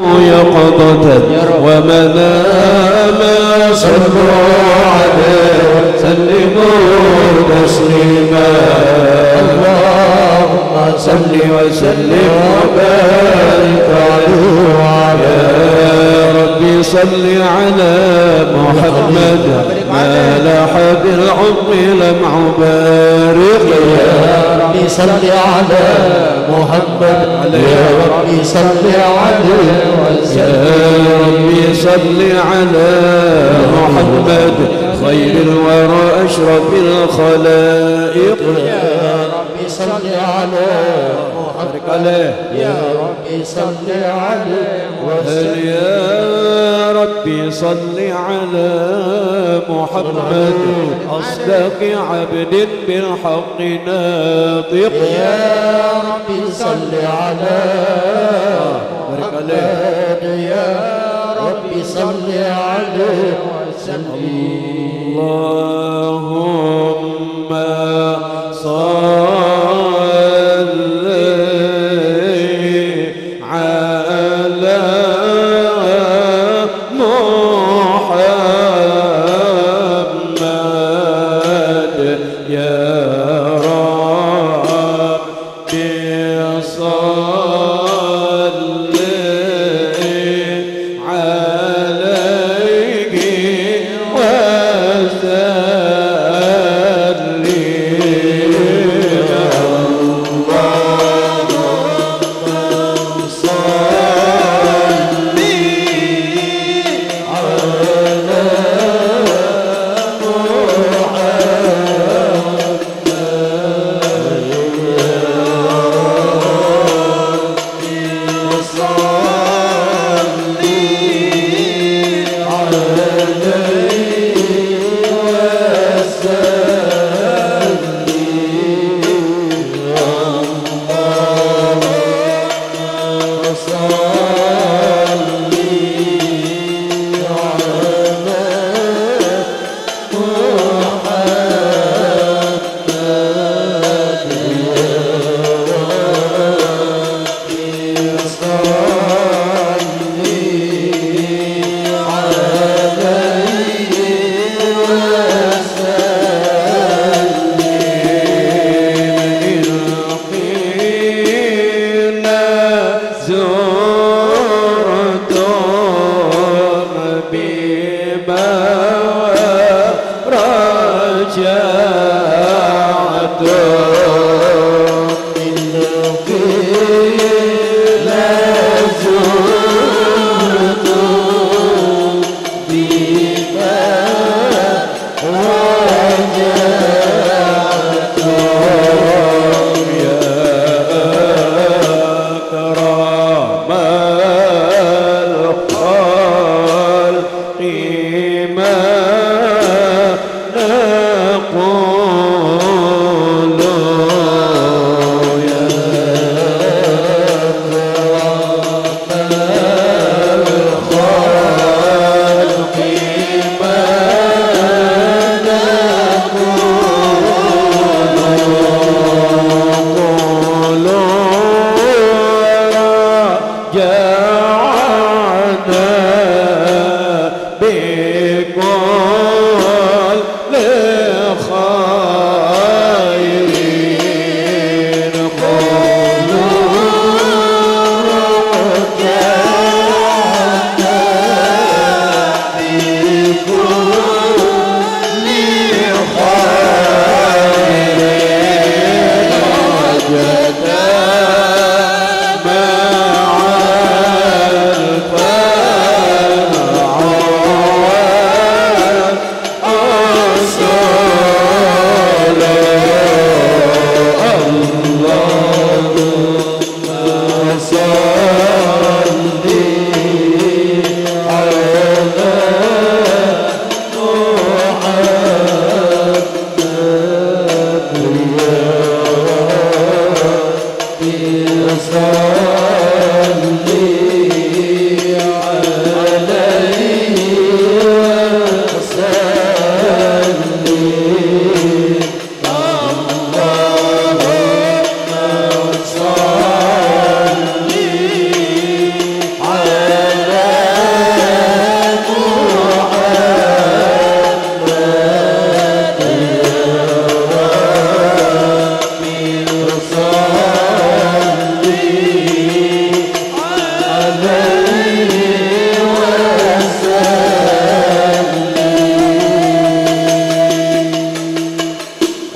يقظة ومناما صلوا عليه سلموا تسليما اللهم صل وسلم وبارك عليه يا ربي صل على محمد ما لاح بالعمر لمع بارق يا ربي صل على محمد يا ربي صل عليه يا ربي صل على محمد خير الورى أشرف الخلائق يا ربي صل على محمد يا ربي صل عليه وسلم يا ربي صل على محمد أصدق عبد بالحق ناطق يا ربي صل على محمد يا ربي صل عليه وسلم اللهم صل على محمد يا ربي صل عليه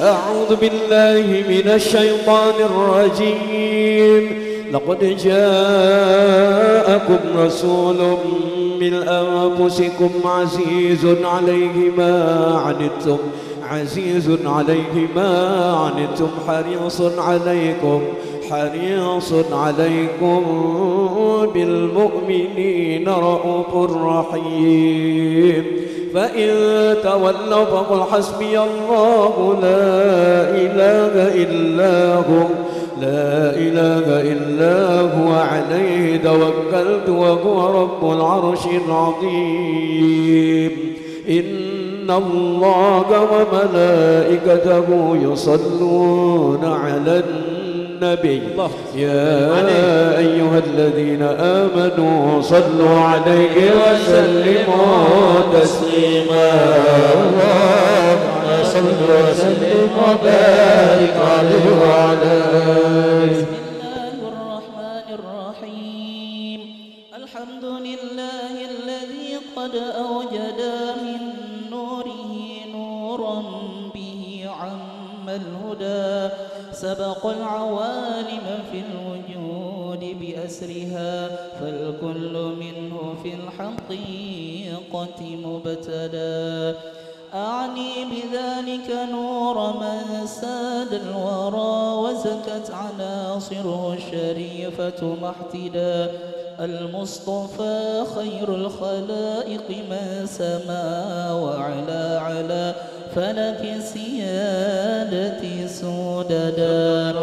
أعوذ بالله من الشيطان الرجيم. لقد جاءكم رسول من أنفسكم عزيز عليه ما عنتم حريص عليكم بالمؤمنين رؤوف رحيم. فإن تولوا فقل حسبي الله لا إله إلا هو عليه توكلت وهو رب العرش العظيم. إن الله وملائكته يصلون على النبي يا أيها الذين آمنوا صلوا عليه وسلموا تسليما. اللهم صل وسلم وبارك عليه وعلى آله. بسم الله الرحمن الرحيم. الحمد لله الذي قد أوجد من نوره نورا به عم الهدى سبق العوالم في الوجود بأسرها فالكل منه في الحقيقة مبتدى. أعني بذلك نور من ساد الورى وزكت عناصره الشريفة محتدا. المصطفى خير الخلائق من سما وعلى على فلك سيادتي سوددا.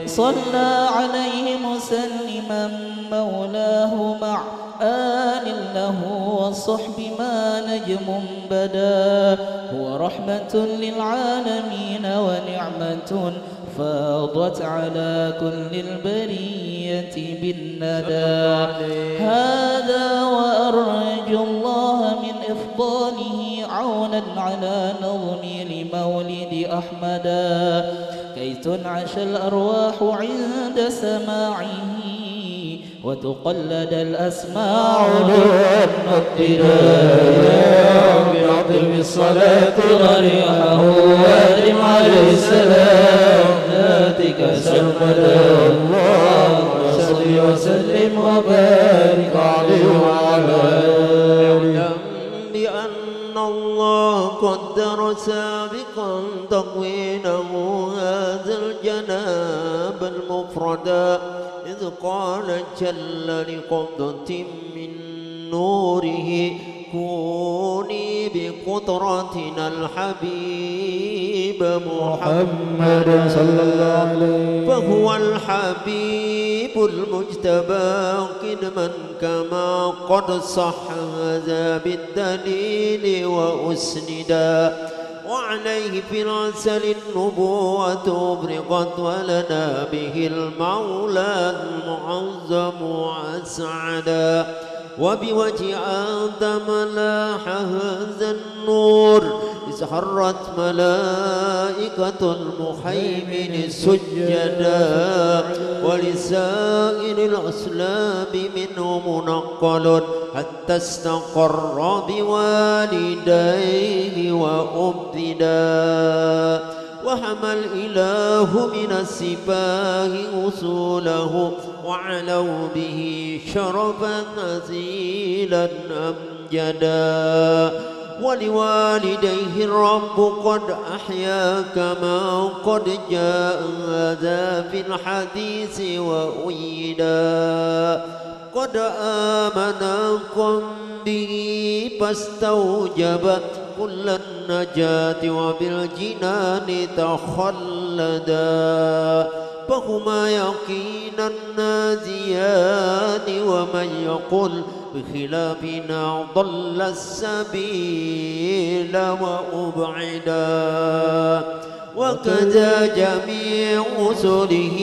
صلى عليه مسلما مولاه مع آل له والصحب ما نجم بدا. هو رحمة للعالمين ونعمة فاضت على كل البرية بالندى. هذا وأرجو الله من إفضاله عونا على نظمي لمولد أحمدا كي تنعش الأرواح عند سماعه وتقلد الأسماع دون ابتداء. بعظم الصلاة غريحه وادم عليه السلام ذاتك سرمدا. اللهم صل وسلم وبارك عليه وعلى آله. بأن الله قدر سابقا تكوينه هذا الجناب المفردا إذ قال جل لقبضة من نوره كوني بقدرتنا الحبيب محمد صلى الله عليه. فهو الحبيب المجتبى قدما كما قد صح هذا بالدليل وأسندا. وعليه في العسل النبوة أبرقت ولنا به المولى المعظم أسعدا. وبوجه آدم لاح هذا النور إذ حرت ملائكة المحيمن سجدا. ولسائر الأسلاب منه منقل حتى استقر بوالديه وأبدا. وحمى الإله من السفاه أصوله وعلوا به شرفا نزيلا أمجدا. ولوالديه الرب قد أحيا كما قد جاء هذا في الحديث وأيدا. قد آمنكم به فاستوجب كل النجاة وبالجنان تخلدا. فهما يقينا نازيان ومن يقل بخلافنا ضل السبيل وأبعدا. وكذا جميع رسله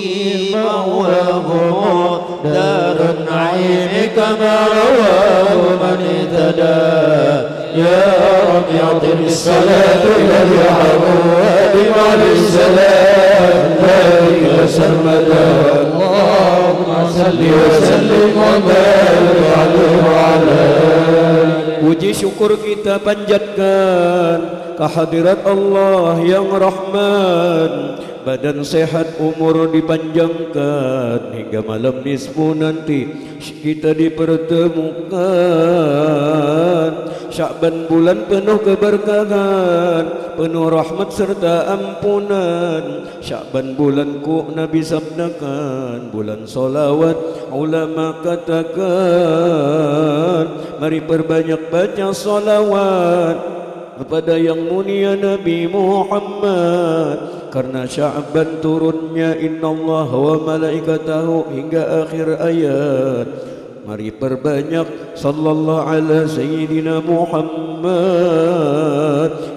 مأواهم دار النعيم كما رواه من اهتدى. يا رب أعطر الصلاة الذي عليه السلام ذلك سرمدا. اللهم salli wa sallim wa barik alaihi wa ala alihi. Puji syukur kita panjatkan kehadirat Allah yang Rahman. Badan sehat, umur dipanjangkan, hingga malam nisfu nanti kita dipertemukan. Sya'ban bulan penuh keberkahan, penuh rahmat serta ampunan. Sya'ban bulanku Nabi sabdakan, bulan solawat ulama katakan. Mari perbanyak baca solawat kepada yang mulia Nabi Muhammad, karena Sya'ban turunnya innallaha wa malaikatahu hingga akhir ayat. Mari perbanyak sallallahu ala sayyidina Muhammad.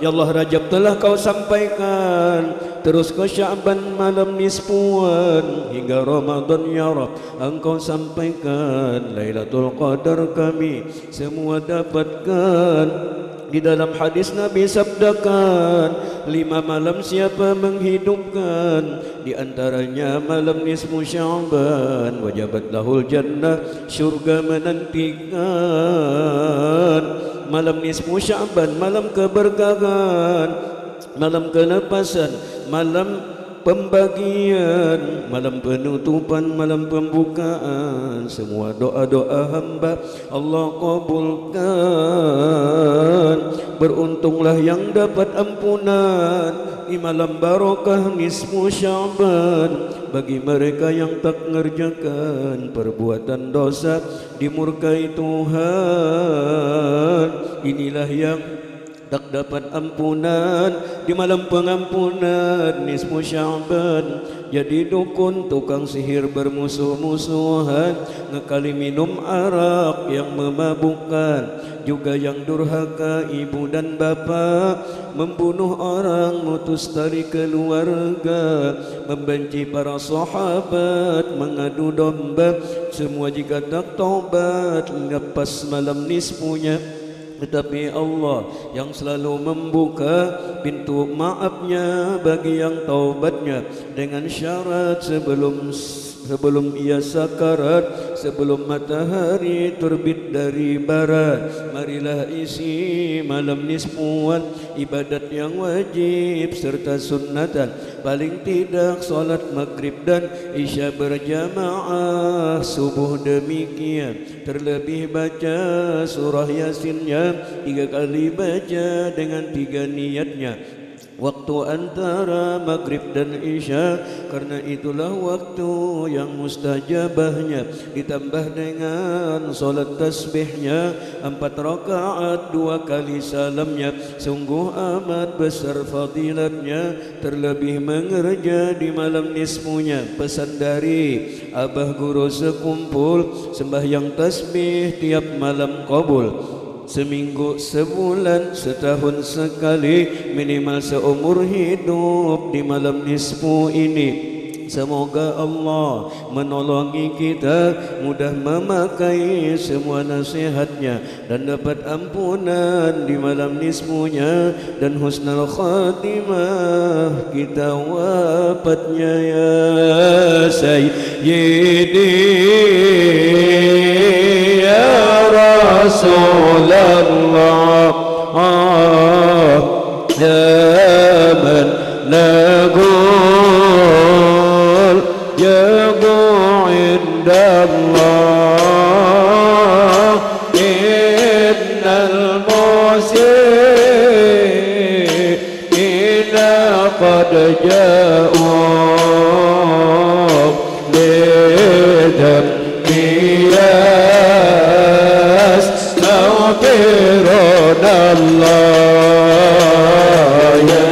Ya Allah, Rajab telah kau sampaikan, terus ke Sya'ban malam nisfuan hingga Ramadan ya Rab engkau sampaikan. Lailatul Qadar kami semua dapatkan. Di dalam hadis Nabi sabdakan, 5 malam siapa menghidupkan, di antaranya malam nisfu Sya'ban, wajabat lahul jannah, syurga menantikan. Malam nisfu Sya'ban, malam keberkahan, malam kelepasan, malam pembagian, malam penutupan, malam pembukaan. Semua doa-doa hamba Allah kabulkan. Beruntunglah yang dapat ampunan di malam barokah nisfu Sya'ban. Bagi mereka yang tak mengerjakan perbuatan dosa dimurkai Tuhan, inilah yang tak dapat ampunan di malam pengampunan nisfu Sya'ban. Jadi dukun, tukang sihir bermusuh-musuhan, ngekali minum arak yang memabukkan, juga yang durhaka ibu dan bapa, membunuh orang, mutus tali keluarga, membenci para sahabat, mengadu domba. Semua jika tak taubat lepas malam nisfunya. Tetapi Allah yang selalu membuka pintu maafnya bagi yang taubatnya, dengan syarat sebelum ia sakarat, sebelum matahari terbit dari barat. Marilah isi malam nisfuan ibadat yang wajib serta sunnatan, paling tidak solat maghrib dan isya berjamaah. Subuh demikian, terlebih baca surah Yasinnya 3 kali, baca dengan 3 niatnya. Waktu antara maghrib dan isya, karena itulah waktu yang mustajabahnya. Ditambah dengan solat tasbihnya 4 rakaat 2 kali salamnya. Sungguh amat besar fadilatnya, terlebih mengerja di malam nisfunya. Pesan dari abah guru sekumpul, sembahyang tasbih tiap malam qabul. Seminggu, sebulan, setahun sekali, minimal seumur hidup di malam nisfu ini. Semoga Allah menolongi kita, mudah memakai semua nasihatnya, dan dapat ampunan di malam nisfunya, dan husnul khatimah kita wafatnya ya Sayyidi ya Rasulullah, ya man naqul yabu indallah, innal muslimina qad ja'u lidam biyas naghfirun Allah ya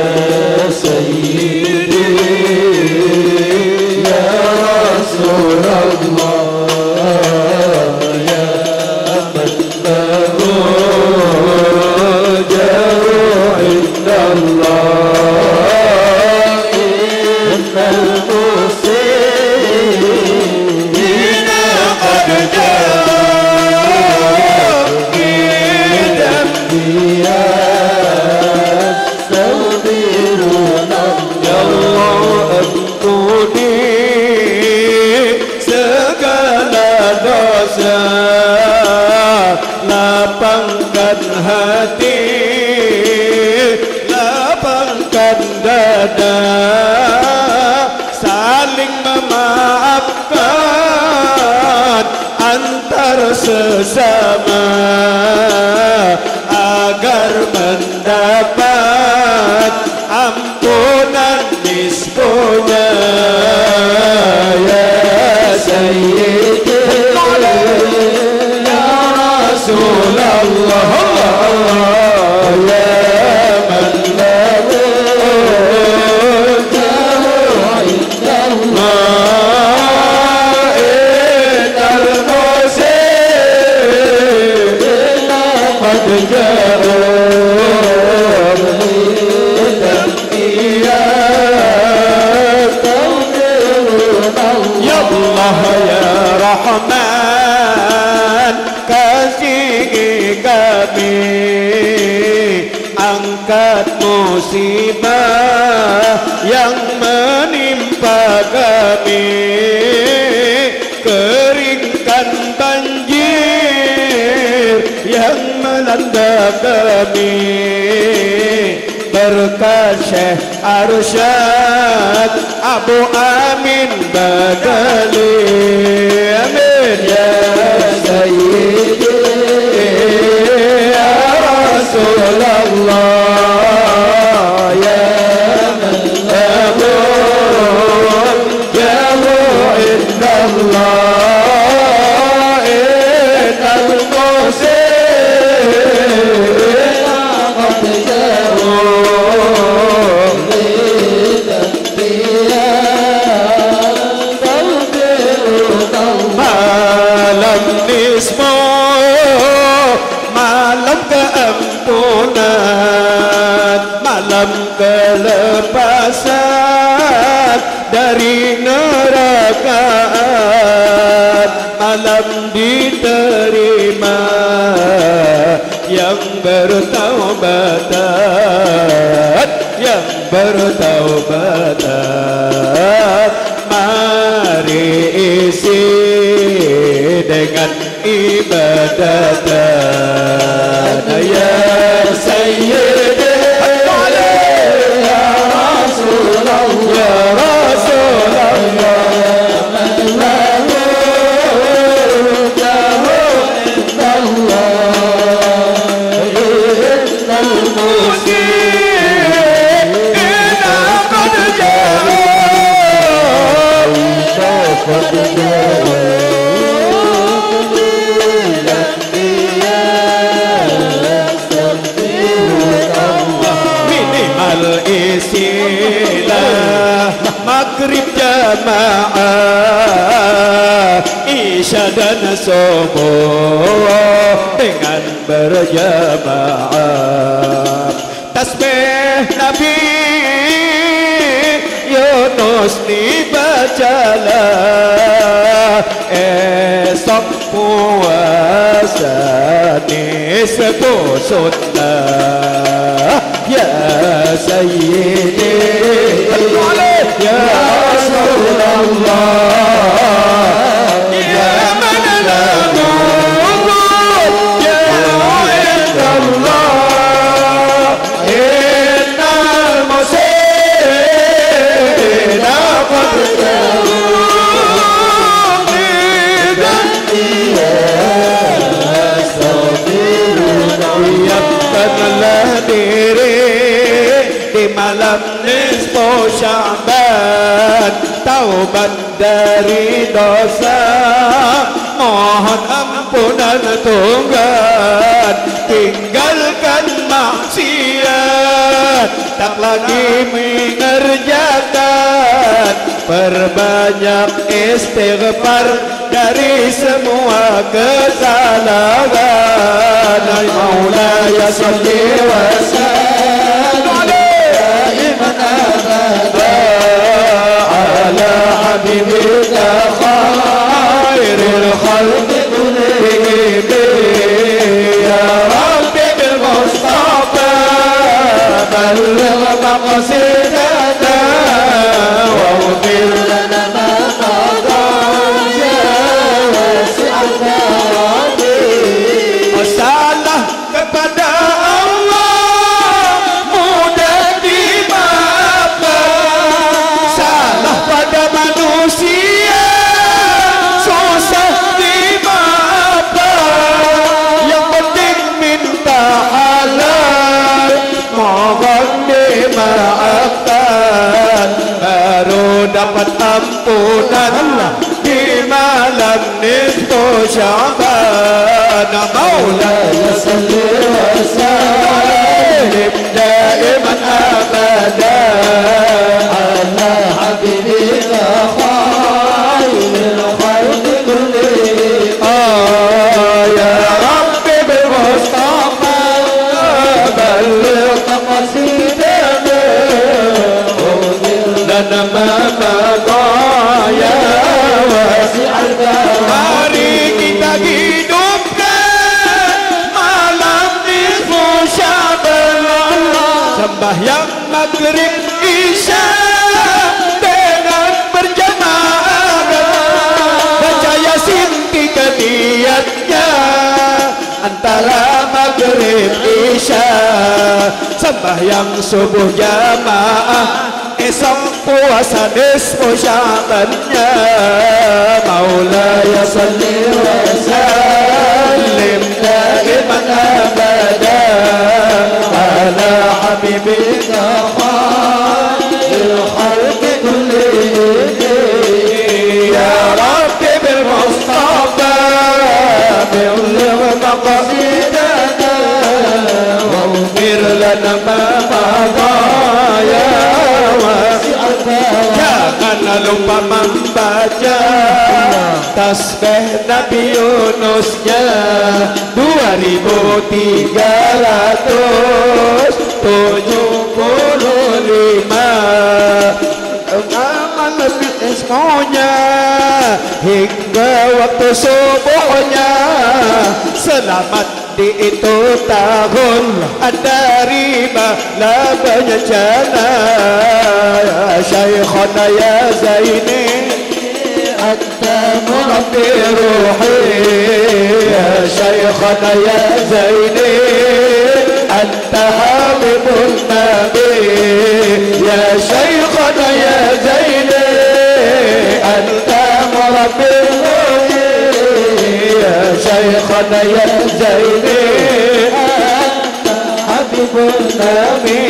Sayyidi ya Rasulullah, ya man naqul jaru indallah, innal muslimina qad ja'u Bukakan hati, lapangkan dada, saling memaafkan antar sesama agar mendapat ampunan nisfunya. Ya Sayyidi ya Rasulullah, ya man lahu jahu indallah, innal muslimina qad ja'u ya Rahman, kasihi kami, angkat musibah yang menimpa kami, keringkan banjir yang melanda kami, berkat Syekh Arsyad Abu Amin Badali. Amin ya Sayyidi ya Rasulullah, ya man lahu jahu indallah, innal muslimina qad ja'u malam nisfu, malam keampunan, malam kelepasan dari neraka, malam diterima yang bertaubatan, yang bertaubatan. Mari isi dengan ibadatan. Ya Sayyidi ya Rasulullah, ya Rasulullah, man lahu jahu indallah, innal muslimina qad ja'u minimal istilah maghrib jamaah, isya dan subuh dengan berjamaah. Tasbih Nabi Yunus dibacalah, esok puasa nisfu sunnah. Ya Sayyidi ya Rasulullah, ya man lahu jahu indallah, innal muslimina qad ja'u siapkanlah diri di malam nisfu Sya'ban, taubat dari dosa, mohon ampunan Tuhan, tinggalkan maksiat, tak lagi mengerjakan, perbanyak istighfar dari semua kesalahan. Maulaya salli wa sallim daiman abada ala habibika khairil khalqi kullihim, ya Rabbi bil Mustafa balligh maqsidana wa ighfir lana ma qada ya wasi'al rahmati. Salah kepada dapat ampunan di malam nisfu Sya'ban. Maulaya salli wa sallim daiman abadan ala habibika khairil khalqi kullihim. Ya Rabbi bil Mustafa balligh maqasidana lana ma ya wasi'al karam. Mari kita hidupkan malam nisfu Sya'ban, sembahyang maghrib isya dengan berjamaah, baca Yasin 3 niatnya antara maghrib isya, sembahyang subuh jamaah, esok puasa nisfu Sya'bannya. Maulaya salli wa sallim daiman abadan ala habibika khairil khalqi kullihim. Ya Rabbi bil Mustafa balligh maqasidana waghfir lana ma madha ya wasi'al karam. Jangan lupa membaca tasbih Nabi Yunusnya 2375 malam esmonya hingga waktu subuhnya. Selamat di itu tahun dari bala bencana. Ya Syekhana ya Zaini anta murabbi ruhi. Ya Syekhana ya Zaini anta habibun nabi. Ya Syekhana ya Zaini anta murabbi ruhi. Ya Syekhana ya Zaini anta habibun nabi.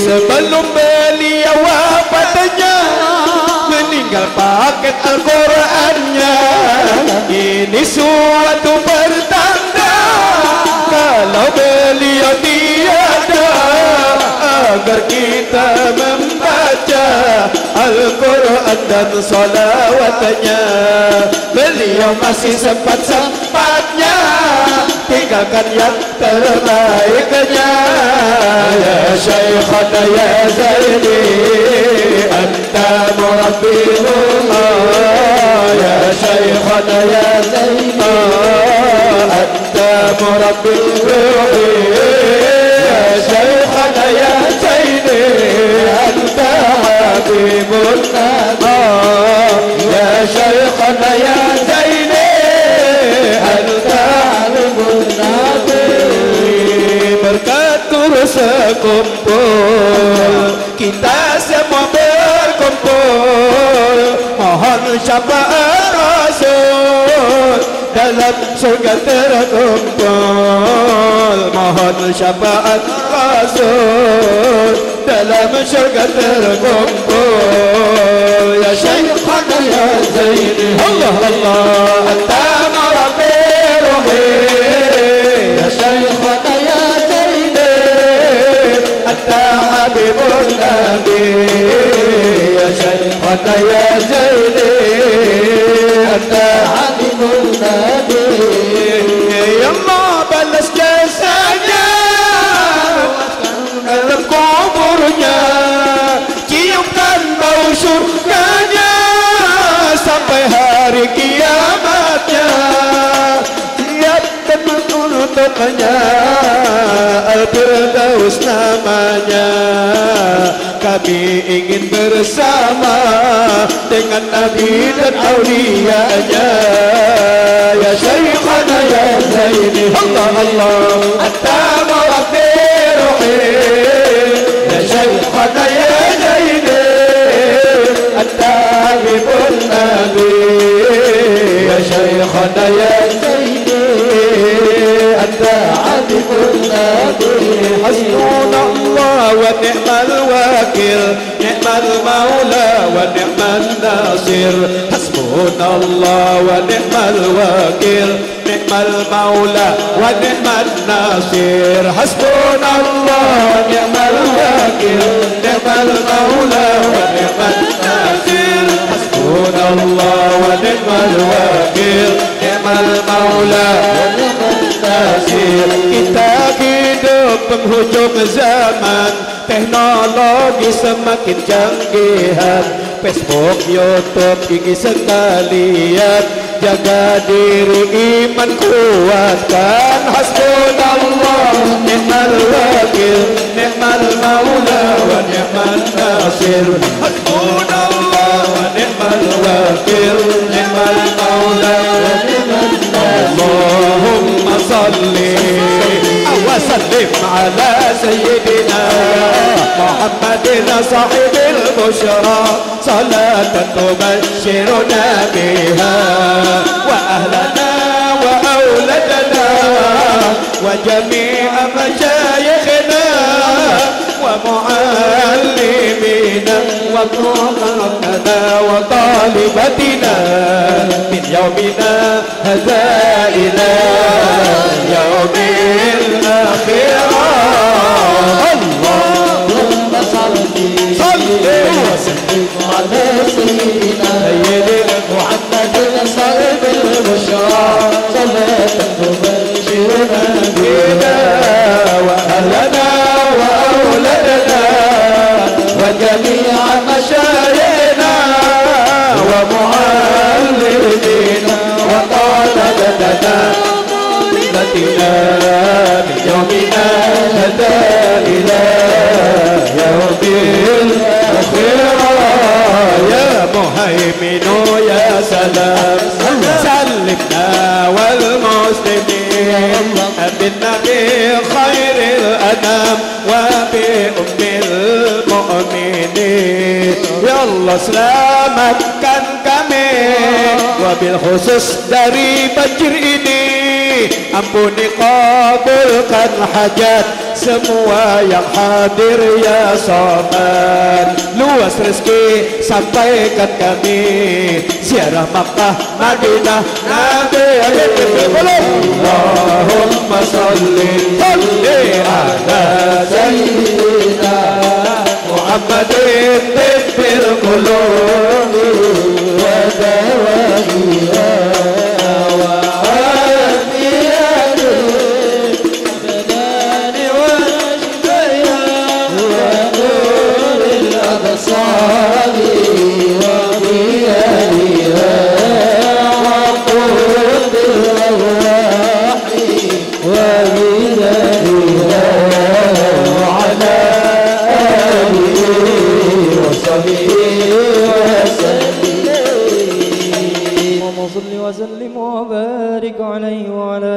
Sebelum beliau wafatnya meninggal paket Al-Qur'annya. Ini suatu pertanda kalau beliau tiada, agar kita membaca Al-Qur'an dan salawatnya. Beliau masih sempat-sempatnya tinggalkan yang terbaiknya. Ya Syekhana ya Zaini anta murabbihum. Ya Syekhana ya Zaini anta murabbihum. Ya Syekhana ya Zaini anta habibun nabi. Ya Syekhana ya Zaini anta habibun nabi. Berkat terus sekumpul kita semua berkumpul, mohon syafaat Rasul dalam surga terkumpul. Mohon syafaat Rasul dalam surga terkumpul. Ya Syekhana ya Zaini Allah Allah anta murabbi ruhi. Ya Syekhana ya Zaini anta habibun nabi. Ya Syekhana ya Zaini anta habibun nabi. Ya Allah balas jasanya dalam kuburnya, ciumkan bau surganya sampai hari kiamatnya. Siapkan untuknya Al-Firdaus namanya. Kami ingin bersama dengan Nabi dan Aulianya. Ya Syekhana ya Zaini Allah Allah anta murabbi ruhi. Ya Syekhana ya Zaini anta habibun nabi. Ya Syekhana ya Zaini anta habibun nabi. Hasbunallah wa ونعم الوكيل نعم المولى ونعم الناصر حسبنا الله ونعم الوكيل نعم المولى ونعم الناصر حسبنا الله ونعم الوكيل نعم المولى ونعم الناصر حسبنا الله ونعم الوكيل نعم المولى ونعم الناصر. Kita hidup penghujung zaman, teknologi semakin canggihan, Facebook, YouTube tinggi sekalian, jaga diri iman kuatkan. Hasbunallah ni'mal wakil ni'mal maula wa ni'man nasir. Hasbunallah wa ni'mal wakil ni'mal maula wa ni'man nasir. Allahumma salli wa sallim ala sayyidina Muhammadin sahibul bushra salatan tubashshiruna biha wa ahlana wa awladana wa jami'a mashayikhina wa muallimina wa طلبنا وطالبتنا من يومنا هذا إلى يوم الآخرة. اللهم صل وسلم على سيدنا محمد صاحب البشرى صلاة تبشرنا بنا وأهلنا وأولادنا وجميع مشايخنا ومعلمينا وطلبتنا من يومنا هذا إلى يوم الآخرة. يا مهيمن يا سلام سلمنا والمسلمين بالنبي خير الأنام وبأم المؤمنين. يا الله selamatkan kami wabil khusus dari banjir ini, ampuni kabulkan hajat semua yang hadir ya Soman. Luas rezeki sampaikan kami ziarah Makkah Madinah Nabi. Allahumma salli ala sayyidina Muhammadin tibbil qulub wa dawa'iha wa afiyatuh abdani wa shifaiha wa nuril absari wa diyariha wa qurbil arwahi wa bidariha wa ala وسلم وبارك عليه وعلى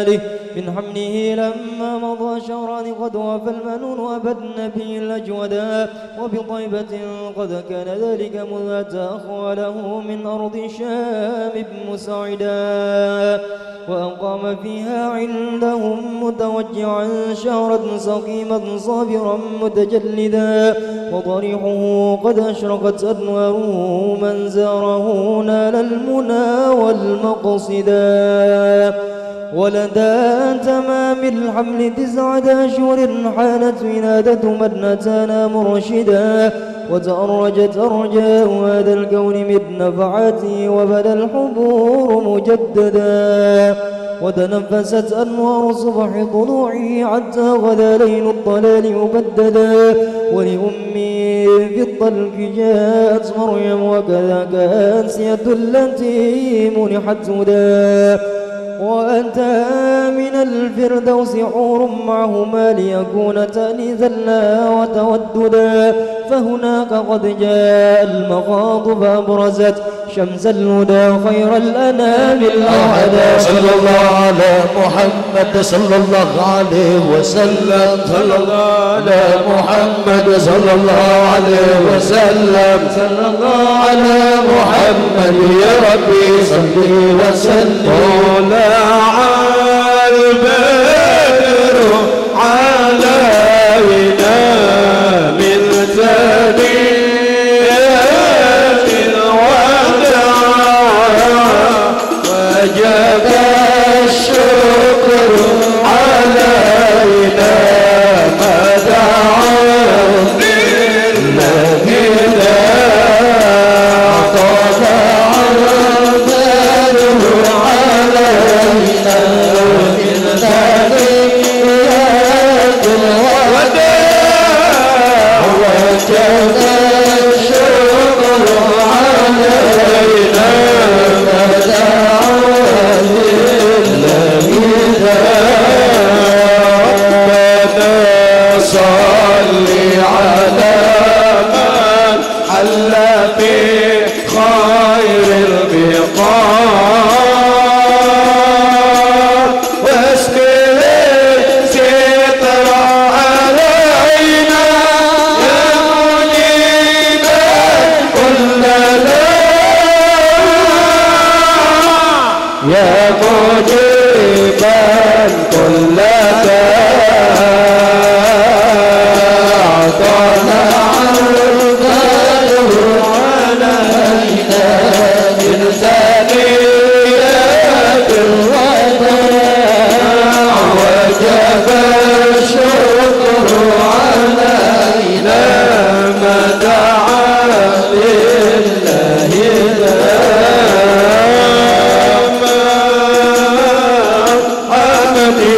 آله من حمله لما مضى شهران قد وفى المنون وأبى النبي الأجودا وبطيبة قد كان ذلك مذ أتى أخواله من أرض الشام مساعدا وأقام فيها عندهم متوجعا شهرا سقيما صابرا متجلدا وضريحه قد أشرقت أنواره من زاره نال المنى والمقصدا. ولدى تمام الحمل 9 أشهر حانت ولادة من أتانا مرشدا وتأرجت أرجاء هذا الكون من نفعاته وبدا الحبور مجددا وتنفست أنوار صبح طلوعه حتى غدا ليل الضلال مبددا ولأمي في الطلق جاءت مريم وكذاك أنسية التي منحت هدى وأتى من الفردوس حور معهما ليكون تأنيثا لا وتوددا فهناك قد جاء المخاض فأبرزت شمس الهدى خير الأنام الأوعدا. صلى الله على محمد صلى الله عليه وسلم صلى الله على محمد صلى الله عليه وسلم صلى الله على محمد يا ربي صل وسلم. طلع البدر علينا ربنا صل على من حل في خير البقاع واسبل الستر علينا يا منيبا كلنا يا مجيبا كلنا أعطانا عرضه علينا من ثنيات الوداع وجب الشكر علينا ما دعا لله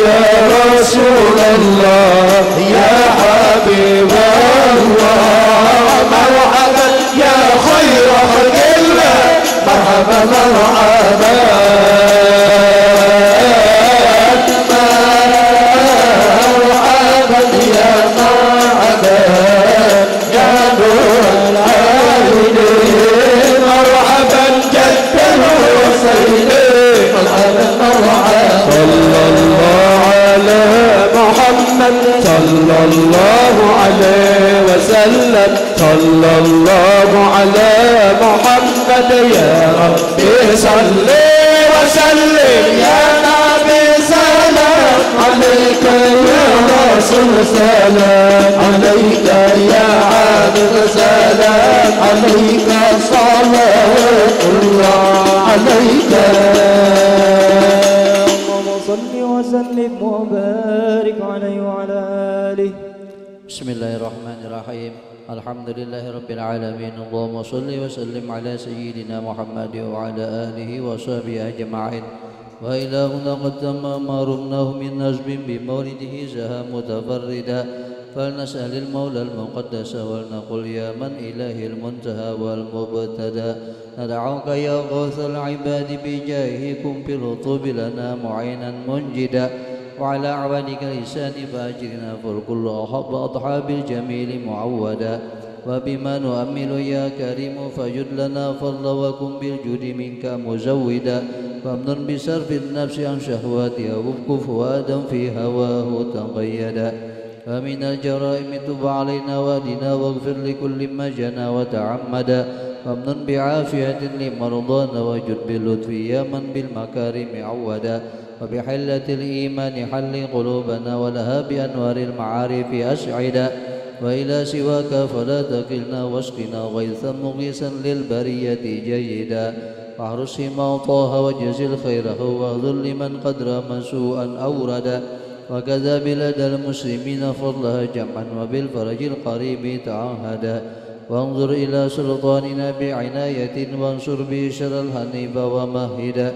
يا رسول الله يا حبيب الله مرحبا يا خير خلق الله مرحبا مرحبا مرحبا يا مرحبا يا نور العالمين مرحبا جدا وسيدي مرحبا مرحبا صلى الله على محمد صلى الله عليه وسلم صلى الله على محمد يا ربي صل وسلم يا نبي سلام عليك يا رسول سلام عليك يا عابد سلام عليك صلوات الله عليك صل وسلم وبارك عليه وعلى آله. Bismillahirrahmanirrahim. Alhamdulillahi rabbil alamin. Allahumma salli wa sallim ala sayyidina Muhammad wa ala alihi wa sahbihi ajma'in. Wa ilahuna qad tamma ma rumnahu min nazbin bi mawlidihi zaha mutafarrida. فلنسأل المولى المقدس ولنقل يا من إله المنتهى والمبتدى ندعوك يا غوث العباد بجاهكم بالرطوب لنا معينا منجدا وعلى عبادك لسان فاجرنا فالكل أحب أضحى بالجميل معودا وبما نؤمل يا كريم فجد لنا فضل وكن بالجود منك مزودا فامنن بصرف النفس عن شهواتها وابق فؤادا في هواه تقيدا فمن الجرائم تب علينا وادنا واغفر لكل ما جنى وتعمدا فامنن بعافية لمرضانا وجد باللطف يا من بالمكارم عودا وبحلة الإيمان حل قلوبنا ولها بأنوار المعارف أسعدا وإلى سواك فلا تكلنا واسقنا غيثا مغيثا للبرية جيدا واحرس ما طه وجزل خيره واغذر لمن قد رام سوءا أوردا وكذا بلاد المسلمين فضلها جمعا وبالفرج القريب تعاهدا وانظر إلى سلطاننا بعناية وانصر به شر الهنيب ومهدا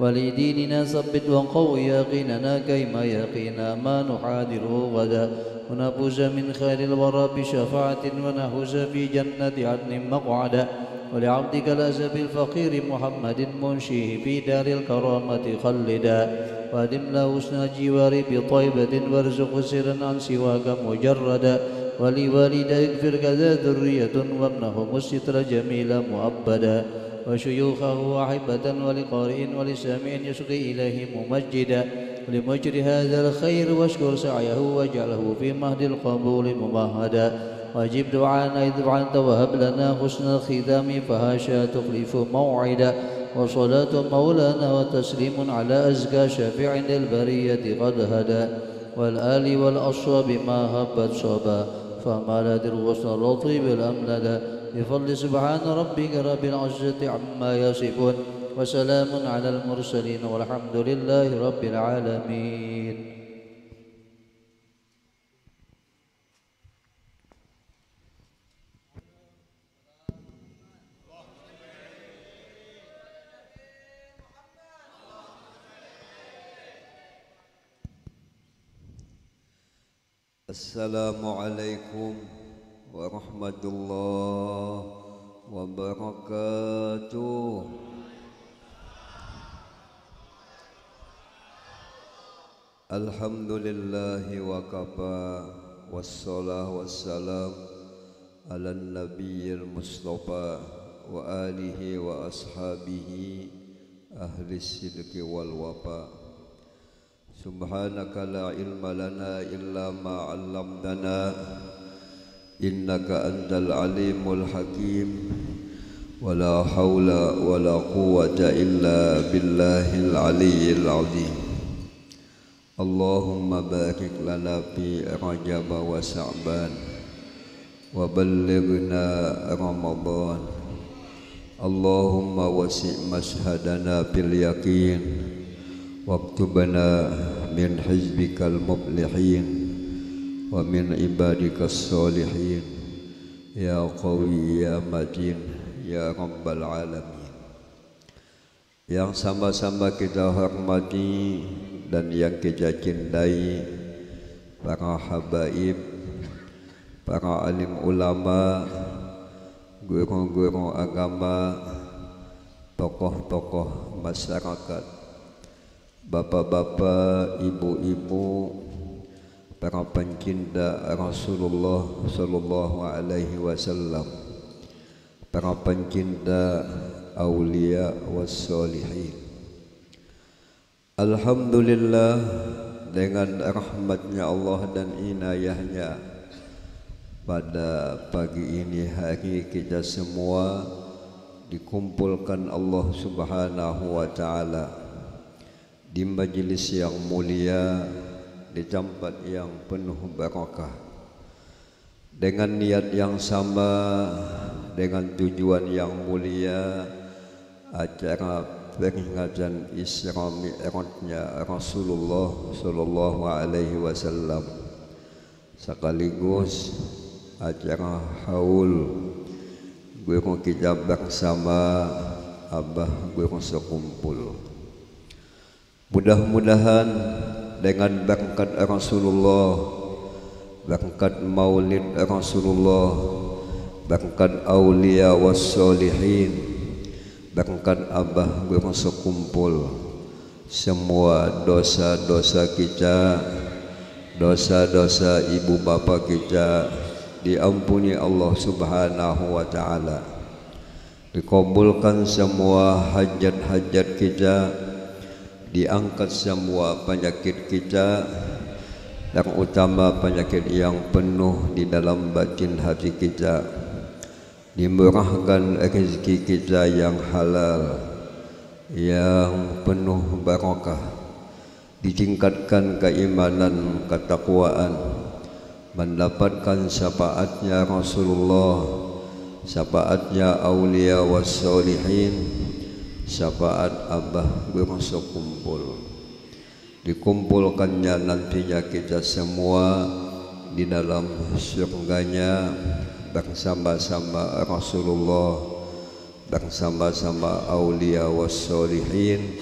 ولديننا ثبت وقوي يقيننا كيما يقينا ما نحاذره غدا ونفوز من خير الورى بشفاعة ونهوز في جنة عدن مقعدا ولعبدك الأسب الفقير محمد منشيه في دار الكرامة خلدا وادم له حسن الجوار بطيبة وارزق سرا عن سواك مجردا ولوالديك اغفر كذا ذرية وابنهم الستر جميلا مؤبدا وشيوخه وأحبة ولقارئ ولسامع يسقي إليه ممجدا لمجر هذا الخير واشكر سعيه واجعله في مهد القبول ممهدا واجب دعانا إذ فعلت وهب لنا حسن الختام فهاشا تخلف موعدا وصلاة مولانا وتسليم على أزكى شافع للبرية قد هدى والآل والأصحاب ما هبت صبا فما لدى الغصن الرطيب الأملدا بفضل سبحان ربك رب العزة عما يصفون وسلام على المرسلين والحمد لله رب العالمين. Assalamualaikum warahmatullahi wabarakatuh. Alhamdulillahi wa kafa wassalahu wassalam ala nabiyil mustafa wa alihi wa ashabihi ahli sidqi wal wafa. Subhanaka la ilma lana illa ma 'allamtana innaka antal alimul hakim. Wala haula wala quwwata illa billahil aliyyil azim. Allahumma barik lana fi Rajab wa Sya'ban wa ballighna Ramadan. Allahumma wasi' mashhadana bil yaqin waktubna min hizbikal muflihin wa min ibadikas solihin ya qawi ya matin ya rabbal alamin. Yang sama-sama kita hormati dan yang kita cintai para habaib, para alim ulama, guru-guru agama, tokoh-tokoh masyarakat, bapak-bapak, ibu-ibu, para pencinta Rasulullah sallallahu alaihi wasallam, para pencinta aulia wassolihin. Alhamdulillah, dengan rahmatnya Allah dan inayahnya, pada pagi ini hari kita semua dikumpulkan Allah subhanahu wa ta'ala di majlis yang mulia, di tempat yang penuh barakah, dengan niat yang sama, dengan tujuan yang mulia, acara peringatan Isra Mi'rajnya Rasulullah sallallahu alaihi wasallam, sekaligus acara haul guru kita bersama abah guru sekumpul. Mudah-mudahan dengan berkat Rasulullah, berkat maulid Rasulullah, berkat aulia wassolihin, berkat abah guru sekumpul, semua dosa-dosa kita, dosa-dosa ibu bapa kita diampuni Allah subhanahu wa ta'ala. Dikabulkan semua hajat-hajat kita, diangkat semua penyakit kita, terutama penyakit yang penuh di dalam batin hati kita, dimurahkan rezeki kita yang halal, yang penuh barakah, ditingkatkan keimanan, ketakwaan, mendapatkan syafaatnya Rasulullah, syafaatnya aulia wassolihin, syafaat abah guru sekumpul. Dikumpulkannya nantinya kita semua di dalam surganya bersama-sama Rasulullah, bersama-sama aulia wassolihin,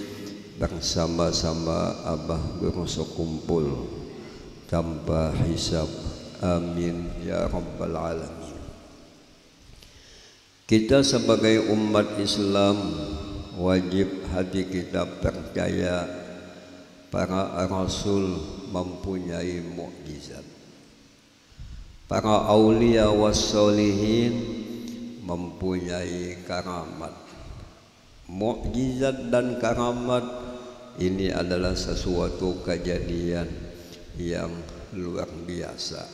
bersama-sama abah guru sekumpul tanpa hisab. Amin ya rabbal alamin. Kita sebagai umat Islam wajib hati kita percaya para rasul mempunyai mukjizat, para aulia wassolihin mempunyai karamat. Mukjizat dan karamat ini adalah sesuatu kejadian yang luar biasa,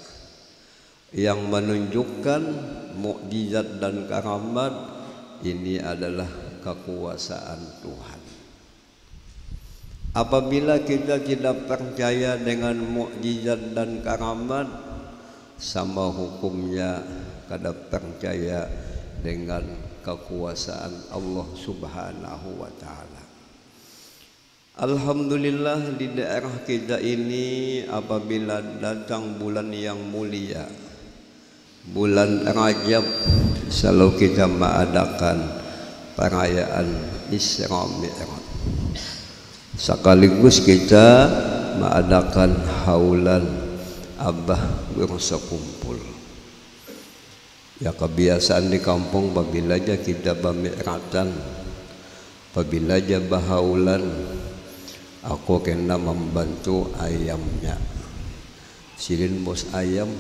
yang menunjukkan mukjizat dan karamat ini adalah kekuasaan Tuhan. Apabila kita tidak percaya dengan mukjizat dan karamat, sama hukumnya kada percaya dengan kekuasaan Allah subhanahu wa ta'ala. Alhamdulillah, di daerah kita ini apabila datang bulan yang mulia, bulan Rajab, selalu kita mengadakan perayaan Isra Mi'raj. Sekaligus kita mengadakan haulan abah guru sekumpul. Ya, kebiasaan di kampung apabila aja kita bermi'ratan, apabila aja bahaulan, aku kena membantu ayamnya. Sidin bos ayam.